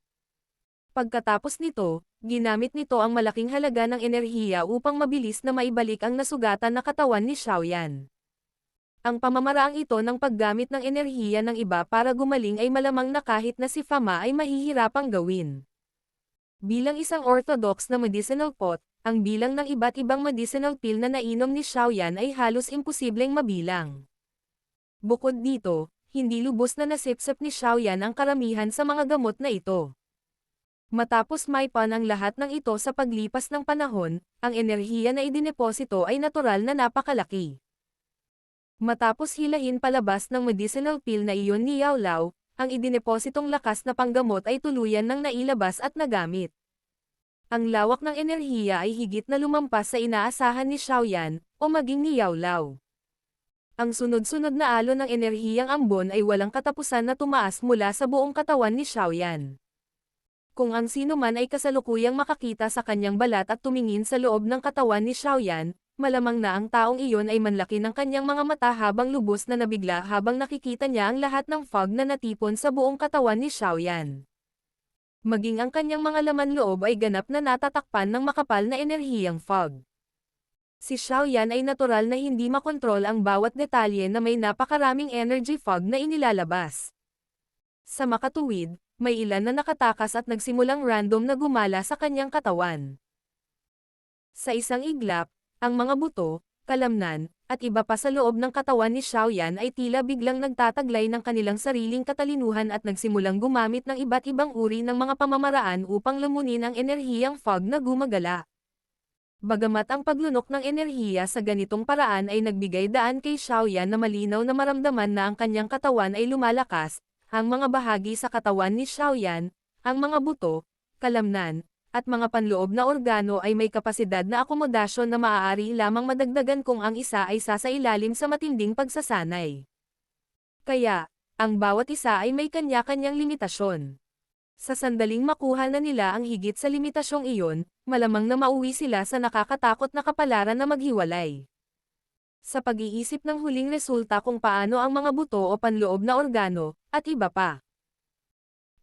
S1: Pagkatapos nito, ginamit nito ang malaking halaga ng enerhiya upang mabilis na maibalik ang nasugatan na katawan ni Xiaoyan. Ang pamamaraang ito ng paggamit ng enerhiya ng iba para gumaling ay malamang na kahit na si Fama ay mahihirapang gawin. Bilang isang orthodox na medicinal pot, ang bilang ng iba't ibang medicinal pill na nainom ni Xiaoyan ay halos imposibleng mabilang. Bukod dito, hindi lubos na nasipsip ni Xiaoyan ang karamihan sa mga gamot na ito. Matapos maipan ang lahat ng ito sa paglipas ng panahon, ang enerhiya na idineposito ay natural na napakalaki. Matapos hilahin palabas ng medicinal pill na iyon ni Yao Lao, ang idinepositong lakas na panggamot ay tuluyan ng nailabas at nagamit. Ang lawak ng enerhiya ay higit na lumampas sa inaasahan ni Xiaoyan, o maging ni Yao Lao. Ang sunod-sunod na alon ng enerhiyang ambon ay walang katapusan na tumaas mula sa buong katawan ni Xiaoyan. Kung ang sino man ay kasalukuyang makakita sa kanyang balat at tumingin sa loob ng katawan ni Xiaoyan, malamang na ang taong iyon ay manlaki ng kanyang mga mata habang lubos na nabigla habang nakikita niya ang lahat ng fog na natipon sa buong katawan ni Xiaoyan. Maging ang kanyang mga laman loob ay ganap na natatakpan ng makapal na enerhiyang fog. Si Xiaoyan ay natural na hindi makontrol ang bawat detalye na may napakaraming energy fog na inilalabas. Sa makatuwid, may ilan na nakatakas at nagsimulang random na gumala sa kanyang katawan. Sa isang iglap, ang mga buto, kalamnan, at iba pa sa loob ng katawan ni Xiaoyan ay tila biglang nagtataglay ng kanilang sariling katalinuhan at nagsimulang gumamit ng iba't ibang uri ng mga pamamaraan upang lamunin ang enerhiyang fog na gumagala. Bagamat ang paglunok ng enerhiya sa ganitong paraan ay nagbigay daan kay Xiaoyan na malinaw na maramdaman na ang kanyang katawan ay lumalakas, ang mga bahagi sa katawan ni Xiaoyan, ang mga buto, kalamnan, at mga panloob na organo ay may kapasidad na akomodasyon na maaari lamang madagdagan kung ang isa ay sasailalim sa matinding pagsasanay. Kaya, ang bawat isa ay may kanya-kanyang limitasyon. Sa sandaling makuha na nila ang higit sa limitasyong iyon, malamang na mauwi sila sa nakakatakot na kapalaran na maghiwalay. Sa pag-iisip ng huling resulta kung paano ang mga buto o panloob na organo, at iba pa,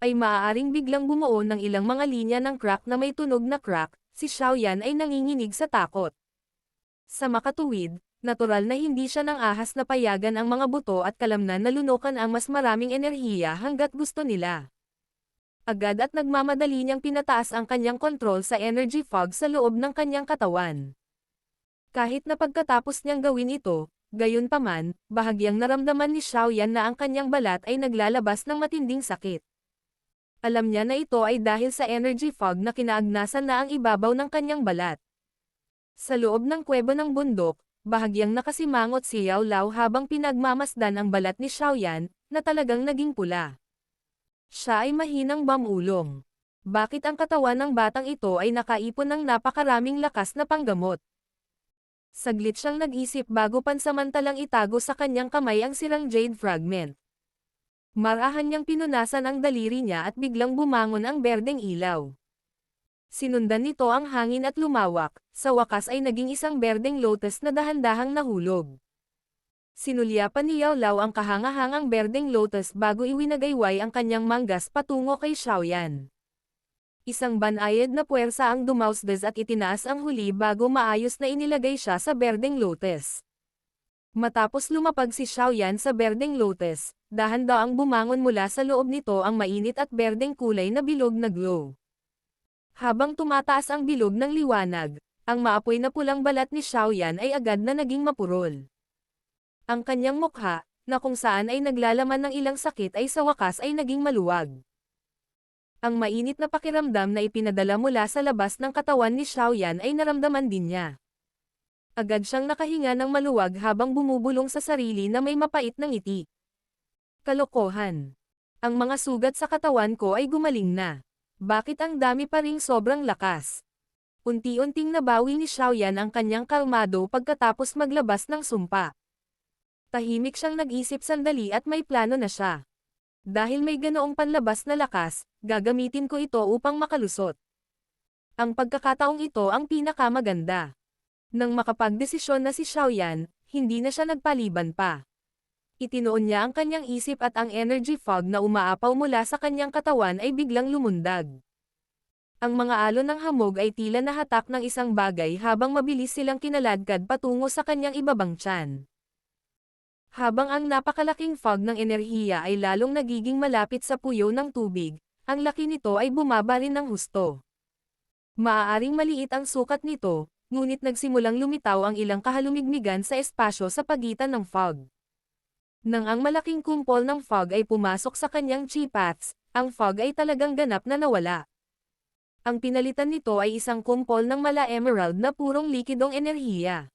S1: ay maaaring biglang bumuo ng ilang mga linya ng crack na may tunog na crack, si Xiaoyan ay nanginginig sa takot. Sa makatuwid, natural na hindi siya nang ahas na payagan ang mga buto at kalamnan na lunukan ang mas maraming enerhiya hanggat gusto nila. Agad at nagmamadali niyang pinataas ang kanyang kontrol sa energy fog sa loob ng kanyang katawan. Kahit na pagkatapos niyang gawin ito, gayunpaman, bahagyang naramdaman ni Xiaoyan na ang kanyang balat ay naglalabas ng matinding sakit. Alam niya na ito ay dahil sa energy fog na kinaagnasan na ang ibabaw ng kanyang balat. Sa loob ng kuweba ng bundok, bahagyang nakasimangot si Yao Lao habang pinagmamasdan ang balat ni Xiaoyan, na talagang naging pula. Siya ay mahinang bamulong. Bakit ang katawan ng batang ito ay nakaipon ng napakaraming lakas na panggamot? Saglit siyang nag-isip bago pansamantalang itago sa kanyang kamay ang sirang jade fragment. Marahan niyang pinunasan ang daliri niya at biglang bumangon ang berdeng ilaw. Sinundan nito ang hangin at lumawak, sa wakas ay naging isang berdeng lotus na dahan-dahang nahulog. Sinulyapan ni Yao Lao ang kahangahangang berdeng lotus bago iwinagayway ang kanyang manggas patungo kay Xiaoyan. Isang banayad na puwersa ang dumausdas at itinaas ang huli bago maayos na inilagay siya sa berdeng lotus. Matapos lumapag si Xiaoyan sa berdeng lotus, dahan-daang bumangon mula sa loob nito ang mainit at berdeng kulay na bilog na glow. Habang tumataas ang bilog ng liwanag, ang maapoy na pulang balat ni Xiaoyan ay agad na naging mapurol. Ang kanyang mukha, na kung saan ay naglalaman ng ilang sakit ay sa wakas ay naging maluwag. Ang mainit na pakiramdam na ipinadala mula sa labas ng katawan ni Xiaoyan ay naramdaman din niya. Agad siyang nakahinga ng maluwag habang bumubulong sa sarili na may mapait na ngiti. Kalokohan. Ang mga sugat sa katawan ko ay gumaling na. Bakit ang dami pa ring sobrang lakas? Unti-unting nabawi ni Xiaoyan ang kanyang kalmado pagkatapos maglabas ng sumpa. Tahimik siyang nag-isip sandali at may plano na siya. Dahil may ganoong panlabas na lakas, gagamitin ko ito upang makalusot. Ang pagkakataong ito ang pinakamaganda. Nang makapagdesisyon na si Xiaoyan, hindi na siya nagpaliban pa. Itinoon niya ang kanyang isip at ang energy fog na umaapaw mula sa kanyang katawan ay biglang lumundag. Ang mga alon ng hamog ay tila nahatak ng isang bagay habang mabilis silang kinaladkad patungo sa kanyang ibabang tiyan. Habang ang napakalaking fog ng enerhiya ay lalong nagiging malapit sa puyo ng tubig, ang laki nito ay bumaba rin ng husto. Maaaring maliit ang sukat nito, ngunit nagsimulang lumitaw ang ilang kahalumigmigan sa espasyo sa pagitan ng fog. Nang ang malaking kumpol ng fog ay pumasok sa kanyang chi paths, ang fog ay talagang ganap na nawala. Ang pinalitan nito ay isang kumpol ng mala emerald na purong likidong enerhiya.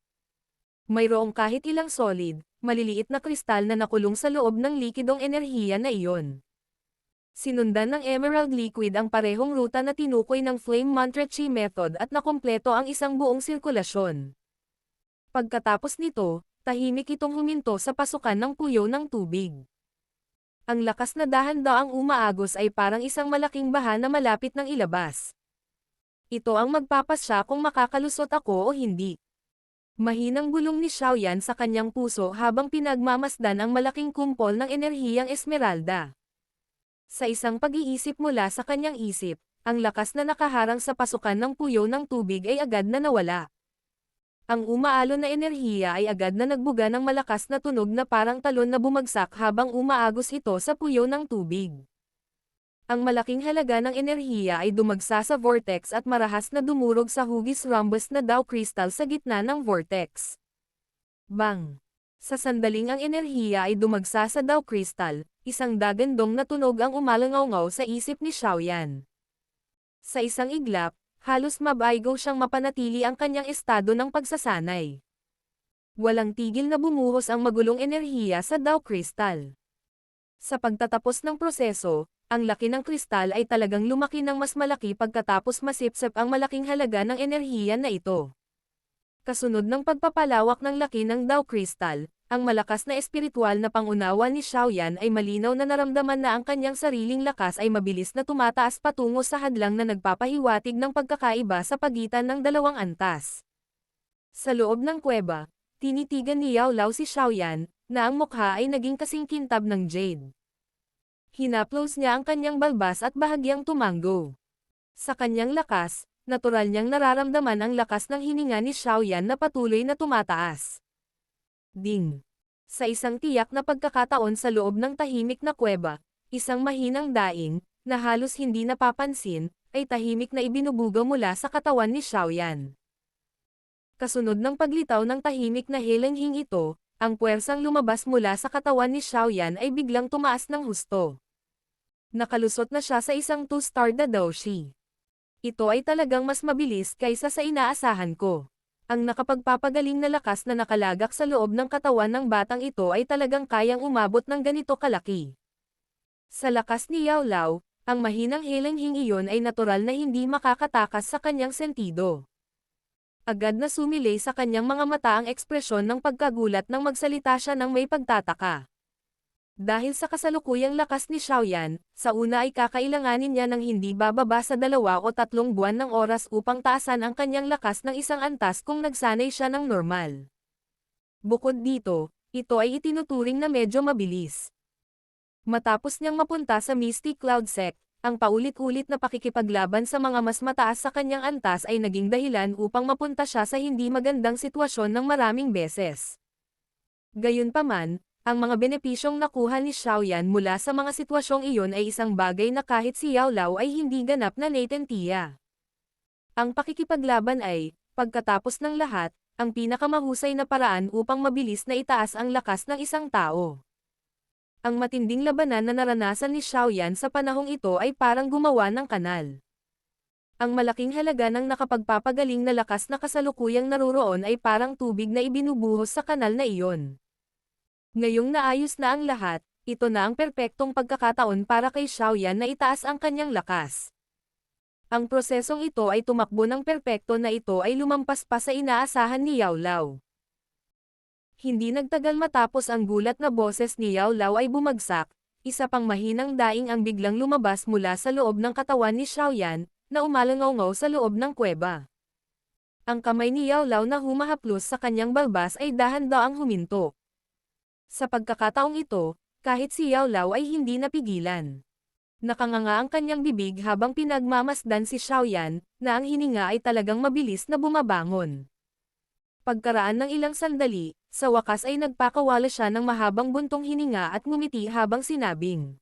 S1: Mayroong kahit ilang solid, maliliit na kristal na nakulong sa loob ng likidong enerhiya na iyon. Sinundan ng emerald liquid ang parehong ruta na tinukoy ng flame mantra chi method at nakumpleto ang isang buong sirkulasyon. Pagkatapos nito, tahimik itong huminto sa pasukan ng puyo ng tubig. Ang lakas na dahan-daang umaagos ay parang isang malaking baha na malapit ng ilabas. Ito ang magpapasya kung makakalusot ako o hindi. Mahinang bulong ni Xiaoyan sa kanyang puso habang pinagmamasdan ang malaking kumpol ng enerhiyang esmeralda. Sa isang pag-iisip mula sa kanyang isip, ang lakas na nakaharang sa pasukan ng puyo ng tubig ay agad na nawala. Ang umaalon na enerhiya ay agad na nagbuga ng malakas na tunog na parang talon na bumagsak habang umaagos ito sa puyo ng tubig. Ang malaking halaga ng enerhiya ay dumagsa sa vortex at marahas na dumurog sa hugis rhombus na Dao crystal sa gitna ng vortex. Bang! Sa sandaling ang enerhiya ay dumagsa sa Dao crystal, isang dagandong na tunog ang umalangaw-ngaw sa isip ni Xiaoyan. Sa isang iglap, halos mabaigaw siyang mapanatili ang kanyang estado ng pagsasanay. Walang tigil na bumuhos ang magulong enerhiya sa Dao crystal. Sa pagtatapos ng proseso, ang laki ng kristal ay talagang lumaki ng mas malaki pagkatapos masipsip ang malaking halaga ng enerhiya na ito. Kasunod ng pagpapalawak ng laki ng Dao crystal, ang malakas na espiritual na pangunawa ni Xiaoyan ay malinaw na naramdaman na ang kanyang sariling lakas ay mabilis na tumataas patungo sa hadlang na nagpapahiwatig ng pagkakaiba sa pagitan ng dalawang antas. Sa loob ng kuweba, tinitigan ni Yao Lao si Xiaoyan, na ang mukha ay naging kasing kintab ng jade. Hinaplos niya ang kanyang balbas at bahagyang tumango. Sa kanyang lakas, natural niyang nararamdaman ang lakas ng hininga ni Xiaoyan na patuloy na tumataas. Ding! Sa isang tiyak na pagkakataon sa loob ng tahimik na kuweba, isang mahinang daing, na halos hindi napapansin, ay tahimik na ibinubuga mula sa katawan ni Xiaoyan. Kasunod ng paglitaw ng tahimik na helenghing ito, ang puwersang lumabas mula sa katawan ni Xiaoyan ay biglang tumaas ng husto. Nakalusot na siya sa isang 2-star na doshi. Ito ay talagang mas mabilis kaysa sa inaasahan ko. Ang nakapagpapagaling na lakas na nakalagak sa loob ng katawan ng batang ito ay talagang kayang umabot ng ganito kalaki. Sa lakas ni Yao Lao, ang mahinang helenghing iyon ay natural na hindi makakatakas sa kanyang sentido. Agad na sumilay sa kanyang mga mata ang ekspresyon ng pagkagulat nang magsalita siya ng may pagtataka. Dahil sa kasalukuyang lakas ni Xiaoyan, sa una ay kakailanganin niya ng hindi bababa sa 2 o 3 buwan ng oras upang taasan ang kanyang lakas ng isang antas kung nagsanay siya ng normal. Bukod dito, ito ay itinuturing na medyo mabilis. Matapos niyang mapunta sa Misty Cloud Sect, ang paulit-ulit na pakikipaglaban sa mga mas mataas sa kanyang antas ay naging dahilan upang mapunta siya sa hindi magandang sitwasyon ng maraming beses. Gayunpaman, ang mga benepisyong nakuha ni Xiaoyan mula sa mga sitwasyong iyon ay isang bagay na kahit si Yao Lao ay hindi ganap na naitentiya. Ang pakikipaglaban ay, pagkatapos ng lahat, ang pinakamahusay na paraan upang mabilis na itaas ang lakas ng isang tao. Ang matinding labanan na naranasan ni Xiaoyan sa panahong ito ay parang gumawa ng kanal. Ang malaking halaga ng nakapagpapagaling na lakas na kasalukuyang naruroon ay parang tubig na ibinubuhos sa kanal na iyon. Ngayong naayos na ang lahat, ito na ang perpektong pagkakataon para kay Xiaoyan na itaas ang kanyang lakas. Ang prosesong ito ay tumakbo ng perpekto na ito ay lumampas pa sa inaasahan ni Yao Lao. Hindi nagtagal matapos ang gulat na boses ni Yao Lao ay bumagsak, isa pang mahinang daing ang biglang lumabas mula sa loob ng katawan ni Xiaoyan, na umalangaw sa loob ng kuweba. Ang kamay ni Yao Lao na humahaplos sa kanyang balbas ay dahan-daang huminto. Sa pagkakataong ito, kahit si Yao Lao ay hindi napigilan. Nakanganga ang kanyang bibig habang pinagmamasdan si Xiaoyan, na ang hininga ay talagang mabilis na bumabangon. Pagkaraan ng ilang sandali, sa wakas ay nagpakawala siya ng mahabang buntong hininga at ngumiti habang sinabing,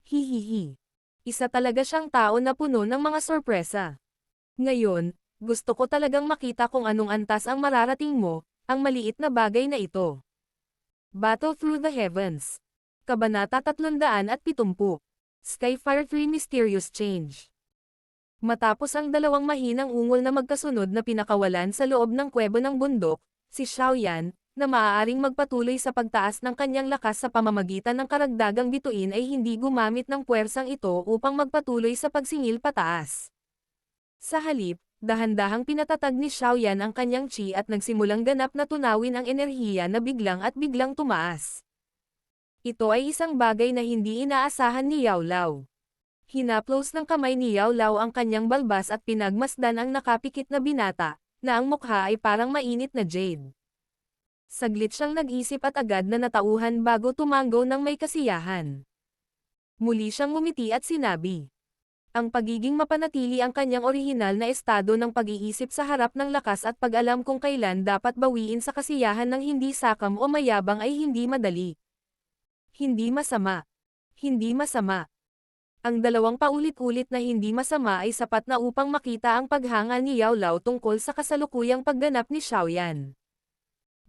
S1: "Hihihi. Isa talaga siyang tao na puno ng mga sorpresa. Ngayon, gusto ko talagang makita kung anong antas ang mararating mo, ang maliit na bagay na ito." Battle Through the Heavens. Kabanata 370. Skyfire 3 Mysterious Change. Matapos ang dalawang mahinang ungol na magkasunod na pinakawalan sa loob ng kuweba ng bundok, si Xiaoyan, na maaaring magpatuloy sa pagtaas ng kanyang lakas sa pamamagitan ng karagdagang bituin ay hindi gumamit ng puwersang ito upang magpatuloy sa pagsingil pataas. Sa halip, dahan-dahang pinatatag ni Xiaoyan ang kanyang chi at nagsimulang ganap na tunawin ang enerhiya na biglang tumaas. Ito ay isang bagay na hindi inaasahan ni Yao Lao. Hinaplos ng kamay ni Yao Lao ang kanyang balbas at pinagmasdan ang nakapikit na binata, na ang mukha ay parang mainit na jade. Saglit siyang nag-isip at agad na natauhan bago tumango ng may kasiyahan. Muli siyang ngumiti at sinabi, ang pagiging mapanatili ang kanyang orihinal na estado ng pag-iisip sa harap ng lakas at pag-alam kung kailan dapat bawiin sa kasiyahan ng hindi sakam o mayabang ay hindi madali. Hindi masama. Hindi masama. Ang dalawang paulit-ulit na hindi masama ay sapat na upang makita ang paghanga ni Yao Lao tungkol sa kasalukuyang pagganap ni Xiaoyan.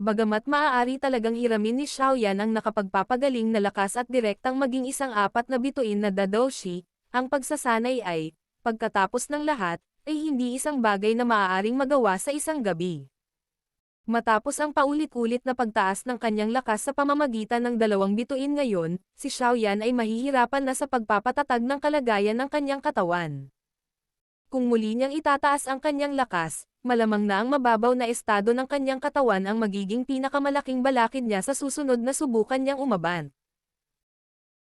S1: Bagamat maaari talagang hiramin ni Xiaoyan ang nakapagpapagaling na lakas at direktang maging isang 4 na bituin na dadoshi, ang pagsasanay ay, pagkatapos ng lahat, ay hindi isang bagay na maaaring magawa sa isang gabi. Matapos ang paulit-ulit na pagtaas ng kanyang lakas sa pamamagitan ng 2 bituin ngayon, si Xiaoyan ay mahihirapan na sa pagpapatatag ng kalagayan ng kanyang katawan. Kung muli niyang itataas ang kanyang lakas, malamang na ang mababaw na estado ng kanyang katawan ang magiging pinakamalaking balakid niya sa susunod na subukan niyang umabant.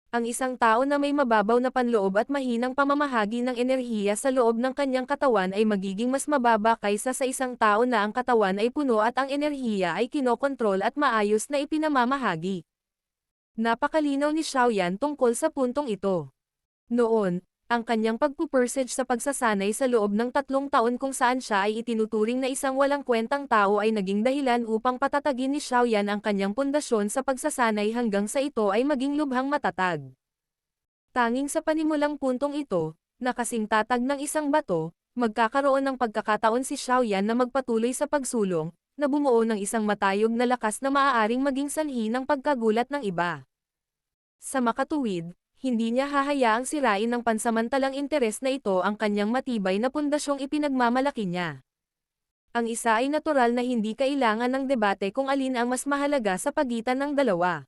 S1: Ang isang tao na may mababaw na panloob at mahinang pamamahagi ng enerhiya sa loob ng kanyang katawan ay magiging mas mababa kaysa sa isang tao na ang katawan ay puno at ang enerhiya ay kinokontrol at maayos na ipinamamahagi. Napakalinaw ni Xiaoyan tungkol sa puntong ito. Noon, ang kanyang pagpupursige sa pagsasanay sa loob ng 3 taon kung saan siya ay itinuturing na isang walang kwentang tao ay naging dahilan upang patatagin ni Xiaoyan ang kanyang pundasyon sa pagsasanay hanggang sa ito ay maging lubhang matatag. Tanging sa panimulang puntong ito, na kasing tatag ng isang bato, magkakaroon ng pagkakataon si Xiaoyan na magpatuloy sa pagsulong, na bumuo ng isang matayog na lakas na maaaring maging sanhi ng pagkagulat ng iba. Sa makatuwid, hindi niya hahayaang sirain ng pansamantalang interes na ito ang kanyang matibay na pundasyong ipinagmamalaki niya. Ang isa ay natural na hindi kailangan ng debate kung alin ang mas mahalaga sa pagitan ng dalawa.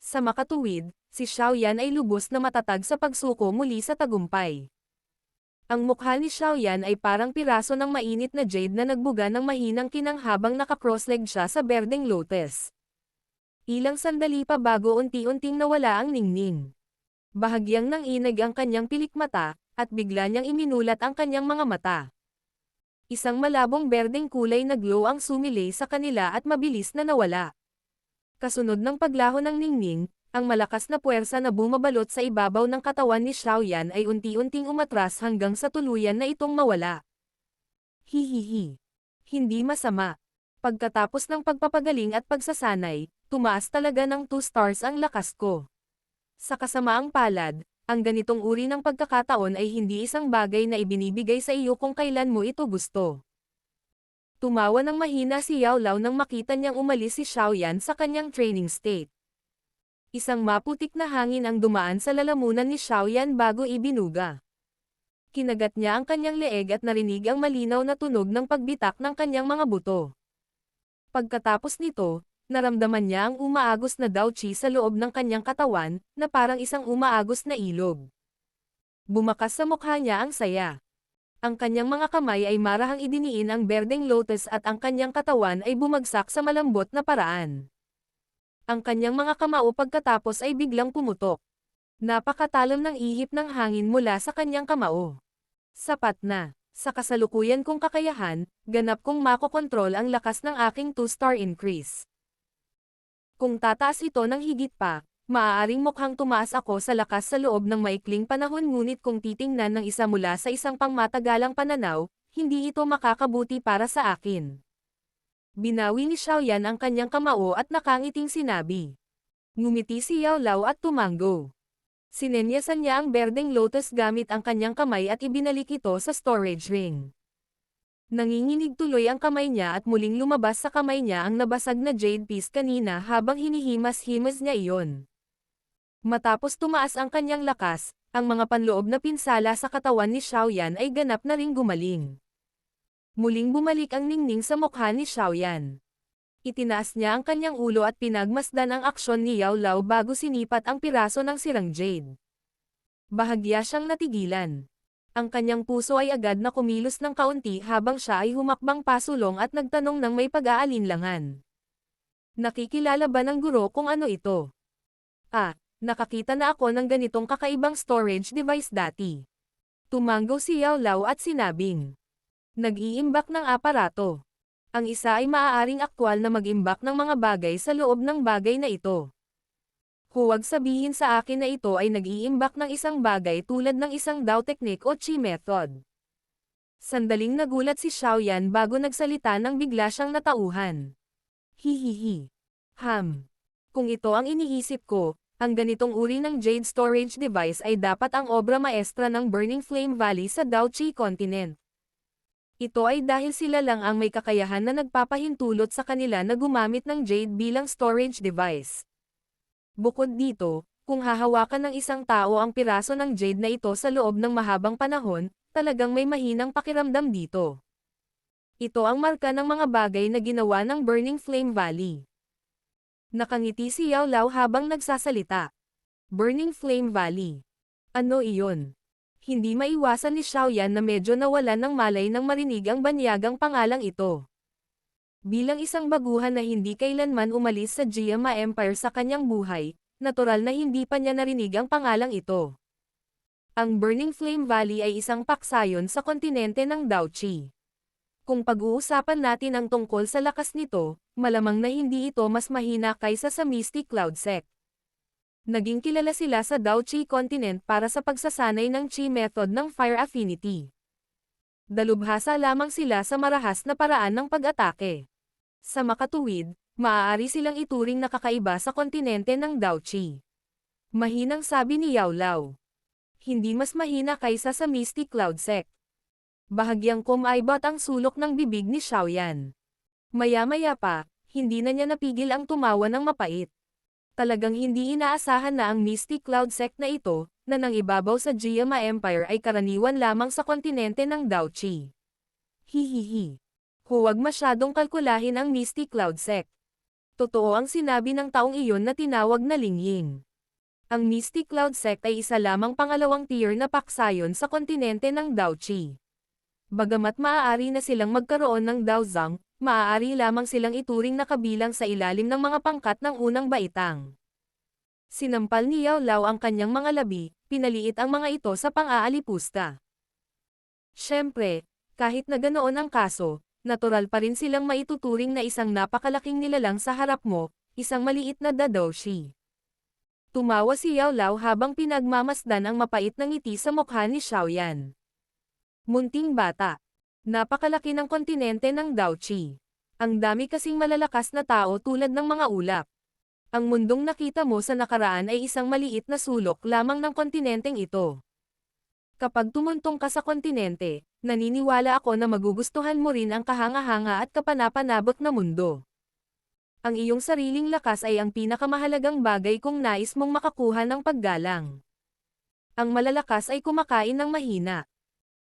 S1: Sa makatuwid, si Xiaoyan ay lubos na matatag sa pagsuko muli sa tagumpay. Ang mukha ni Xiaoyan ay parang piraso ng mainit na jade na nagbuga ng mahinang kinang habang naka-crossleg siya sa berdeng lotus. Ilang sandali pa bago unti-unting nawala ang ningning. Bahagyang nanginig ang kanyang pilikmata, at bigla niyang iminulat ang kanyang mga mata. Isang malabong berdeng kulay na glow ang sumilay sa kanila at mabilis na nawala. Kasunod ng paglaho ng ningning, ang malakas na puwersa na bumabalot sa ibabaw ng katawan ni Xiaoyan ay unti-unting umatras hanggang sa tuluyan na itong mawala. Hihihi. Hindi masama. Pagkatapos ng pagpapagaling at pagsasanay, tumaas talaga ng 2 stars ang lakas ko. Sa kasamaang palad, ang ganitong uri ng pagkakataon ay hindi isang bagay na ibinibigay sa iyo kung kailan mo ito gusto. Tumawa ng mahina si Yao Lao nang makita niyang umalis si Xiaoyan sa kanyang training state. Isang maputik na hangin ang dumaan sa lalamunan ni Xiaoyan bago ibinuga. Kinagat niya ang kanyang leeg at narinig ang malinaw na tunog ng pagbitak ng kanyang mga buto. Pagkatapos nito, naramdaman niya ang umaagos na Dao Qi sa loob ng kanyang katawan, na parang isang umaagos na ilog. Bumakas sa mukha niya ang saya. Ang kanyang mga kamay ay marahang idiniin ang berdeng lotus at ang kanyang katawan ay bumagsak sa malambot na paraan. Ang kanyang mga kamao pagkatapos ay biglang pumutok. Napakatalam ng ihip ng hangin mula sa kanyang kamao. Sapat na. Sa kasalukuyan kong kakayahan, ganap kong makokontrol ang lakas ng aking 2-star increase. Kung tataas ito ng higit pa, maaaring mukhang tumaas ako sa lakas sa loob ng maikling panahon ngunit kung titingnan ng isa mula sa isang pangmatagalang pananaw, hindi ito makakabuti para sa akin. Binawi ni Xiaoyan ang kanyang kamao at nakangiting sinabi. Ngumiti si Yao Lao at tumango. Sinenyasan niya ang berdeng lotus gamit ang kanyang kamay at ibinalik ito sa storage ring. Nanginginig tuloy ang kamay niya at muling lumabas sa kamay niya ang nabasag na jade piece kanina habang hinihimas-himas niya iyon. Matapos tumaas ang kanyang lakas, ang mga panloob na pinsala sa katawan ni Xiaoyan ay ganap na ring gumaling. Muling bumalik ang ningning sa mukha ni Xiaoyan. Itinaas niya ang kanyang ulo at pinagmasdan ang aksyon ni Yao Lao bago sinipat ang piraso ng sirang jade. Bahagya siyang natigilan. Ang kanyang puso ay agad na kumilos ng kaunti habang siya ay humakbang pasulong at nagtanong ng may pag-aalinlangan. Nakikilala ba ng guro kung ano ito? Nakakita na ako ng ganitong kakaibang storage device dati. Tumango si Yao Lao at sinabing. Nag-iimbak ng aparato. Ang isa ay maaaring aktwal na mag-imbak ng mga bagay sa loob ng bagay na ito. Huwag sabihin sa akin na ito ay nag-iimbak ng isang bagay tulad ng isang Dao technique o Qi method. Sandaling nagulat si Xiaoyan bago nagsalita nang bigla siyang natauhan. Hihihi. Kung ito ang iniisip ko, ang ganitong uri ng jade storage device ay dapat ang obra maestra ng Burning Flame Valley sa Dao Qi Continent. Ito ay dahil sila lang ang may kakayahan na nagpapahintulot sa kanila na gumamit ng jade bilang storage device. Bukod dito, kung hahawakan ng isang tao ang piraso ng jade na ito sa loob ng mahabang panahon, talagang may mahinang pakiramdam dito. Ito ang marka ng mga bagay na ginawa ng Burning Flame Valley. Nakangiti si Yao Lao habang nagsasalita. Burning Flame Valley. Ano iyon? Hindi maiwasan ni Xiaoyan na medyo nawalan ng malay nang marinig ang banyagang pangalang ito. Bilang isang baguhan na hindi kailanman umalis sa Jiama Empire sa kanyang buhay, natural na hindi pa niya narinig ang pangalang ito. Ang Burning Flame Valley ay isang paksayon sa kontinente ng Daoqi. Kung pag-uusapan natin ang tungkol sa lakas nito, malamang na hindi ito mas mahina kaysa sa Mystic Cloud Sect. Naging kilala sila sa Daoqi Continent para sa pagsasanay ng Qi method ng Fire Affinity. Dalubhasa lamang sila sa marahas na paraan ng pag-atake. Sa makatuwid, maaari silang ituring na kakaiba sa kontinente ng Daoqi. Mahinang sabi ni Yao Lao. Hindi mas mahina kaysa sa Mystic Cloud Sect. Bahagyang kumaibot ang sulok ng bibig ni Xiaoyan. Maya-maya pa, hindi na niya napigil ang tumawa ng mapait. Talagang hindi inaasahan na ang Mystic Cloud Sect na ito, na nang ibabaw sa Jiama Empire ay karaniwan lamang sa kontinente ng Daoqi. Hihihi. Huwag masyadong kalkulahin ang Mystic Cloud Sect. Totoo ang sinabi ng taong iyon na tinawag na Lingying. Ang Mystic Cloud Sect ay isa lamang pangalawang tier na paksayon sa kontinente ng Daoqi. Bagamat maaari na silang magkaroon ng Daozang, maaari lamang silang ituring na kabilang sa ilalim ng mga pangkat ng unang baitang. Sinampal ni Yao Lao ang kanyang mga labi, pinaliit ang mga ito sa pang-aalipusta. Siyempre, kahit na ganoon ang kaso, natural pa rin silang maituturing na isang napakalaking nilalang sa harap mo, isang maliit na dadoshi. Tumawa si Yao Lao habang pinagmamasdan ang mapait na ngiti sa mukha ni Xiaoyan. Munting bata. Napakalaki ng kontinente ng Daoqi. Ang dami kasing malalakas na tao tulad ng mga ulap. Ang mundong nakita mo sa nakaraan ay isang maliit na sulok lamang ng kontinenteng ito. Kapag tumuntong ka sa kontinente, naniniwala ako na magugustuhan mo rin ang kahanga-hanga at kapanapanabot na mundo. Ang iyong sariling lakas ay ang pinakamahalagang bagay kung nais mong makakuha ng paggalang. Ang malalakas ay kumakain ng mahina.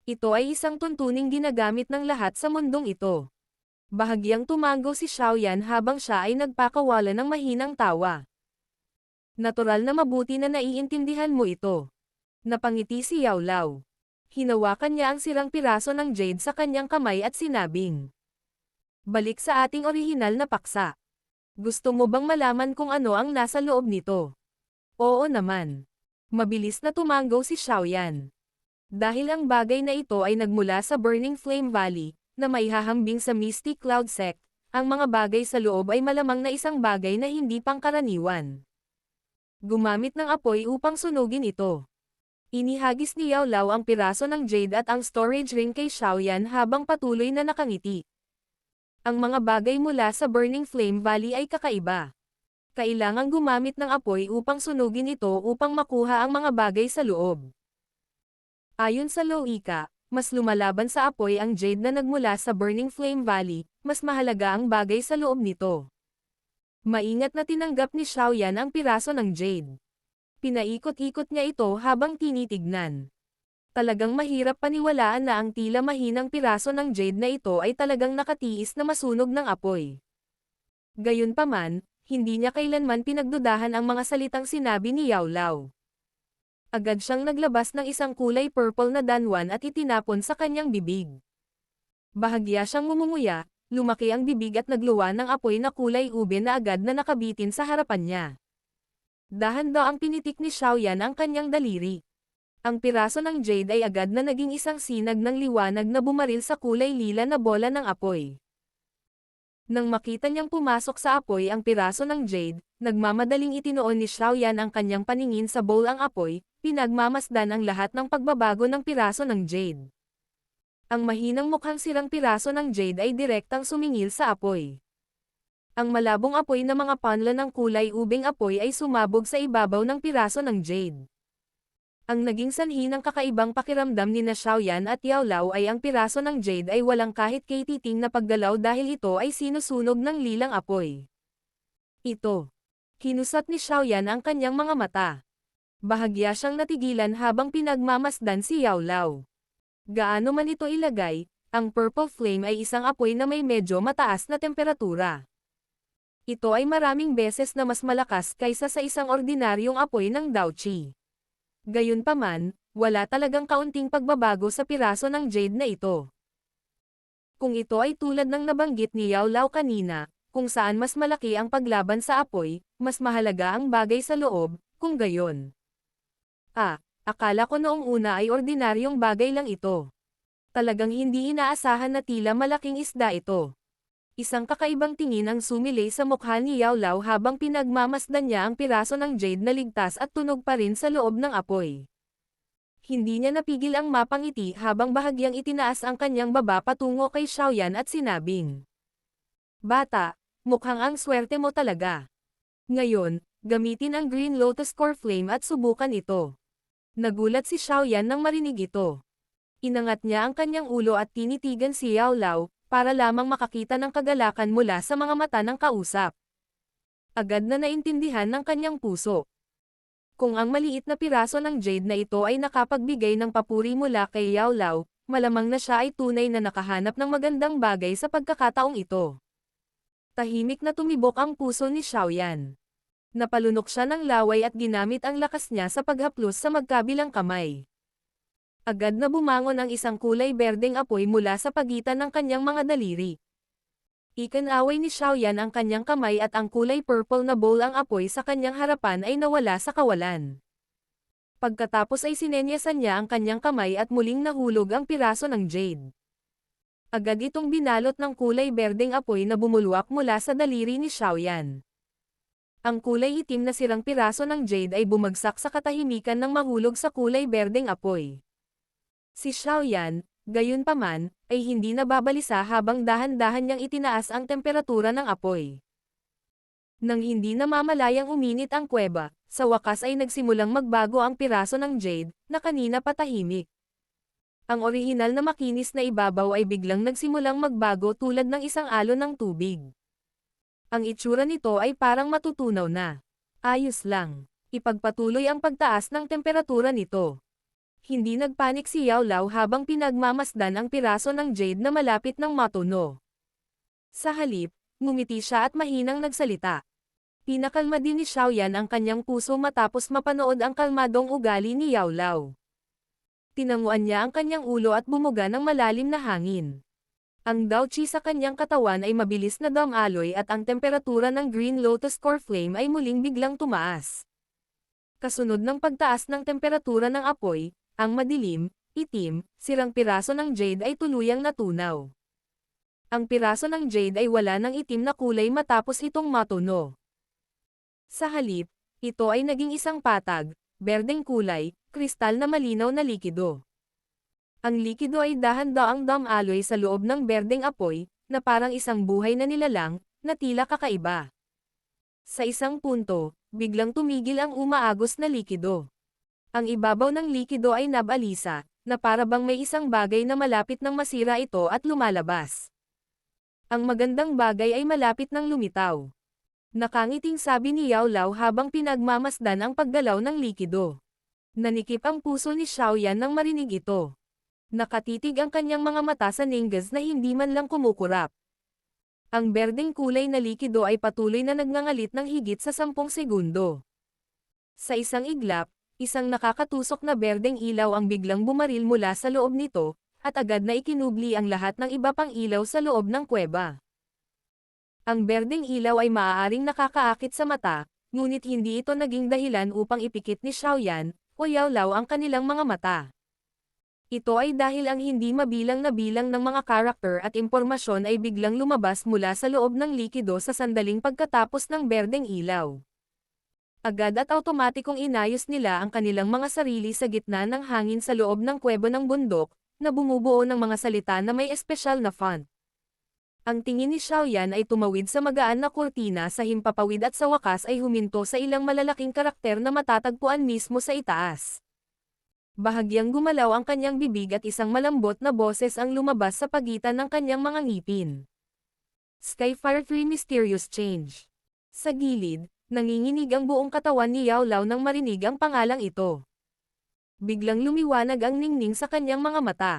S1: Ito ay isang tuntuning ginagamit ng lahat sa mundong ito. Bahagyang tumango si Xiaoyan habang siya ay nagpakawala ng mahinang tawa. Natural na mabuti na naiintindihan mo ito. Napangiti si Yao Lao. Hinawakan niya ang sirang piraso ng jade sa kanyang kamay at sinabing, "Balik sa ating orihinal na paksa. Gusto mo bang malaman kung ano ang nasa loob nito?" "Oo naman." Mabilis na tumango si Xiaoyan. Dahil ang bagay na ito ay nagmula sa Burning Flame Valley, na maihahambing sa Mystic Cloud Sect, ang mga bagay sa loob ay malamang na isang bagay na hindi pangkaraniwan. Gumamit ng apoy upang sunugin ito. Inihagis ni Yao Lao ang piraso ng jade at ang storage ring kay Xiaoyan habang patuloy na nakangiti. Ang mga bagay mula sa Burning Flame Valley ay kakaiba. Kailangang gumamit ng apoy upang sunugin ito upang makuha ang mga bagay sa loob. Ayon sa logika, mas lumalaban sa apoy ang jade na nagmula sa Burning Flame Valley, mas mahalaga ang bagay sa loob nito. Maingat na tinanggap ni Xiaoyan ang piraso ng jade. Pinaikot-ikot niya ito habang tinitignan. Talagang mahirap paniwalaan na ang tila mahinang piraso ng jade na ito ay talagang nakatiis na masunog ng apoy. Gayunpaman, hindi niya kailanman pinagdudahan ang mga salitang sinabi ni Yao Lao. Agad siyang naglabas ng isang kulay purple na danwan at itinapon sa kanyang bibig. Bahagya siyang ngumunguya, lumaki ang bibig at nagluwa ng apoy na kulay ube na agad na nakabitin sa harapan niya. Dahan-dahan ang pinitik ni Xiaoyan ang kanyang daliri. Ang piraso ng jade ay agad na naging isang sinag ng liwanag na bumaril sa kulay lila na bola ng apoy. Nang makita niyang pumasok sa apoy ang piraso ng jade, nagmamadaling itinoon ni Xiaoyan ang kanyang paningin sa bowl ang apoy, pinagmamasdan ang lahat ng pagbabago ng piraso ng jade. Ang mahinang mukhang sirang piraso ng jade ay direktang sumingil sa apoy. Ang malabong apoy na mga panla ng kulay ubing apoy ay sumabog sa ibabaw ng piraso ng jade. Ang naging sanhi ng kakaibang pakiramdam ni Xiaoyan at Yao Lao ay ang piraso ng jade ay walang kahit katiting na paggalaw dahil ito ay sinusunog ng lilang apoy. Ito. Kinusat ni Xiaoyan ang kanyang mga mata. Bahagya siyang natigilan habang pinagmamasdan si Yao Lao. Gaano man ito ilagay, ang purple flame ay isang apoy na may medyo mataas na temperatura. Ito ay maraming beses na mas malakas kaysa sa isang ordinaryong apoy ng Daoqi. Gayunpaman, wala talagang kaunting pagbabago sa piraso ng jade na ito. Kung ito ay tulad ng nabanggit ni Yao Lao kanina, kung saan mas malaki ang paglaban sa apoy, mas mahalaga ang bagay sa loob, kung gayon. Akala ko noong una ay ordinaryong bagay lang ito. Talagang hindi inaasahan na tila malaking isda ito. Isang kakaibang tingin ang sumilay sa mukha ni Yao Lao habang pinagmamasdan niya ang piraso ng jade na ligtas at tunog pa rin sa loob ng apoy. Hindi niya napigil ang mapangiti habang bahagyang itinaas ang kanyang baba patungo kay Xiaoyan at sinabing, "Bata, mukhang ang swerte mo talaga. Ngayon, gamitin ang Green Lotus Core Flame at subukan ito." Nagulat si Xiaoyan nang marinig ito. Inangat niya ang kanyang ulo at tinitigan si Yao Lao, para lamang makakita ng kagalakan mula sa mga mata ng kausap. Agad na naintindihan ng kanyang puso. Kung ang maliit na piraso ng jade na ito ay nakapagbigay ng papuri mula kay Yao Lao, malamang na siya ay tunay na nakahanap ng magandang bagay sa pagkakataong ito. Tahimik na tumibok ang puso ni Xiaoyan. Napalunok siya ng laway at ginamit ang lakas niya sa paghaplos sa magkabilang kamay. Agad na bumangon ang isang kulay berdeng apoy mula sa pagitan ng kanyang mga daliri. Ikinaway ni Xiaoyan ang kanyang kamay at ang kulay purple na bowl ang apoy sa kanyang harapan ay nawala sa kawalan. Pagkatapos ay sinenyasan niya ang kanyang kamay at muling nahulog ang piraso ng jade. Agad itong binalot ng kulay berdeng apoy na bumulwak mula sa daliri ni Xiaoyan. Ang kulay itim na sirang piraso ng jade ay bumagsak sa katahimikan ng mahulog sa kulay berdeng apoy. Si Xiaoyan, gayunpaman, ay hindi nababalisa habang dahan-dahan niyang itinaas ang temperatura ng apoy. Nang hindi namamalayang uminit ang kuweba, sa wakas ay nagsimulang magbago ang piraso ng jade, na kanina patahimik. Ang orihinal na makinis na ibabaw ay biglang nagsimulang magbago tulad ng isang alon ng tubig. Ang itsura nito ay parang matutunaw na. Ayos lang. Ipagpatuloy ang pagtaas ng temperatura nito. Hindi nagpanik si Yao Lao habang pinagmamasdan ang piraso ng jade na malapit ng matuno. Sa halip, ngumiti siya at mahinang nagsalita. Pinakalma din ni Xiaoyan ang kanyang puso matapos mapanood ang kalmadong ugali ni Yao Lao. Tinanguan niya ang kanyang ulo at bumuga ng malalim na hangin. Ang Dao Qi sa kanyang katawan ay mabilis na dumaloy at ang temperatura ng Green Lotus Core Flame ay muling biglang tumaas. Kasunod ng pagtaas ng temperatura ng apoy, ang madilim, itim, sirang piraso ng jade ay tuluyang natunaw. Ang piraso ng jade ay wala ng itim na kulay matapos itong matuno. Sa halip, ito ay naging isang patag, berdeng kulay, kristal na malinaw na likido. Ang likido ay dahan-daang dumaloy sa loob ng berdeng apoy, na parang isang buhay na nilalang, na tila kakaiba. Sa isang punto, biglang tumigil ang umaagos na likido. Ang ibabaw ng likido ay nabalisa, na para bang may isang bagay na malapit nang masira ito at lumalabas. Ang magandang bagay ay malapit nang lumitaw. Nakangiting sabi ni Yao Lao habang pinagmamasdan ang paggalaw ng likido. Nanikip ang puso ni Xiaoyan nang marinig ito. Nakatitig ang kanyang mga mata sa ningas na hindi man lang kumukurap. Ang berdeng kulay na likido ay patuloy na nagngangalit ng higit sa 10 segundo. Sa isang iglap, isang nakakatusok na berdeng ilaw ang biglang bumaril mula sa loob nito, at agad na ikinubli ang lahat ng iba pang ilaw sa loob ng kuweba. Ang berdeng ilaw ay maaaring nakakaakit sa mata, ngunit hindi ito naging dahilan upang ipikit ni Xiaoyan o Yao Lao ang kanilang mga mata. Ito ay dahil ang hindi mabilang na bilang ng mga karakter at impormasyon ay biglang lumabas mula sa loob ng likido sa sandaling pagkatapos ng berdeng ilaw. Agad at automatikong inayos nila ang kanilang mga sarili sa gitna ng hangin sa loob ng kuweba ng bundok, na bumubuo ng mga salita na may espesyal na font. Ang tingin ni Xiaoyan ay tumawid sa magaan na kurtina sa himpapawid at sa wakas ay huminto sa ilang malalaking karakter na matatagpuan mismo sa itaas. Bahagyang gumalaw ang kanyang bibig at isang malambot na boses ang lumabas sa pagitan ng kanyang mga ngipin. Skyfire 3 Mysterious Change. Sa gilid, nanginginig ang buong katawan ni Yao Lao nang marinig ang pangalang ito. Biglang lumiwanag ang ningning sa kanyang mga mata.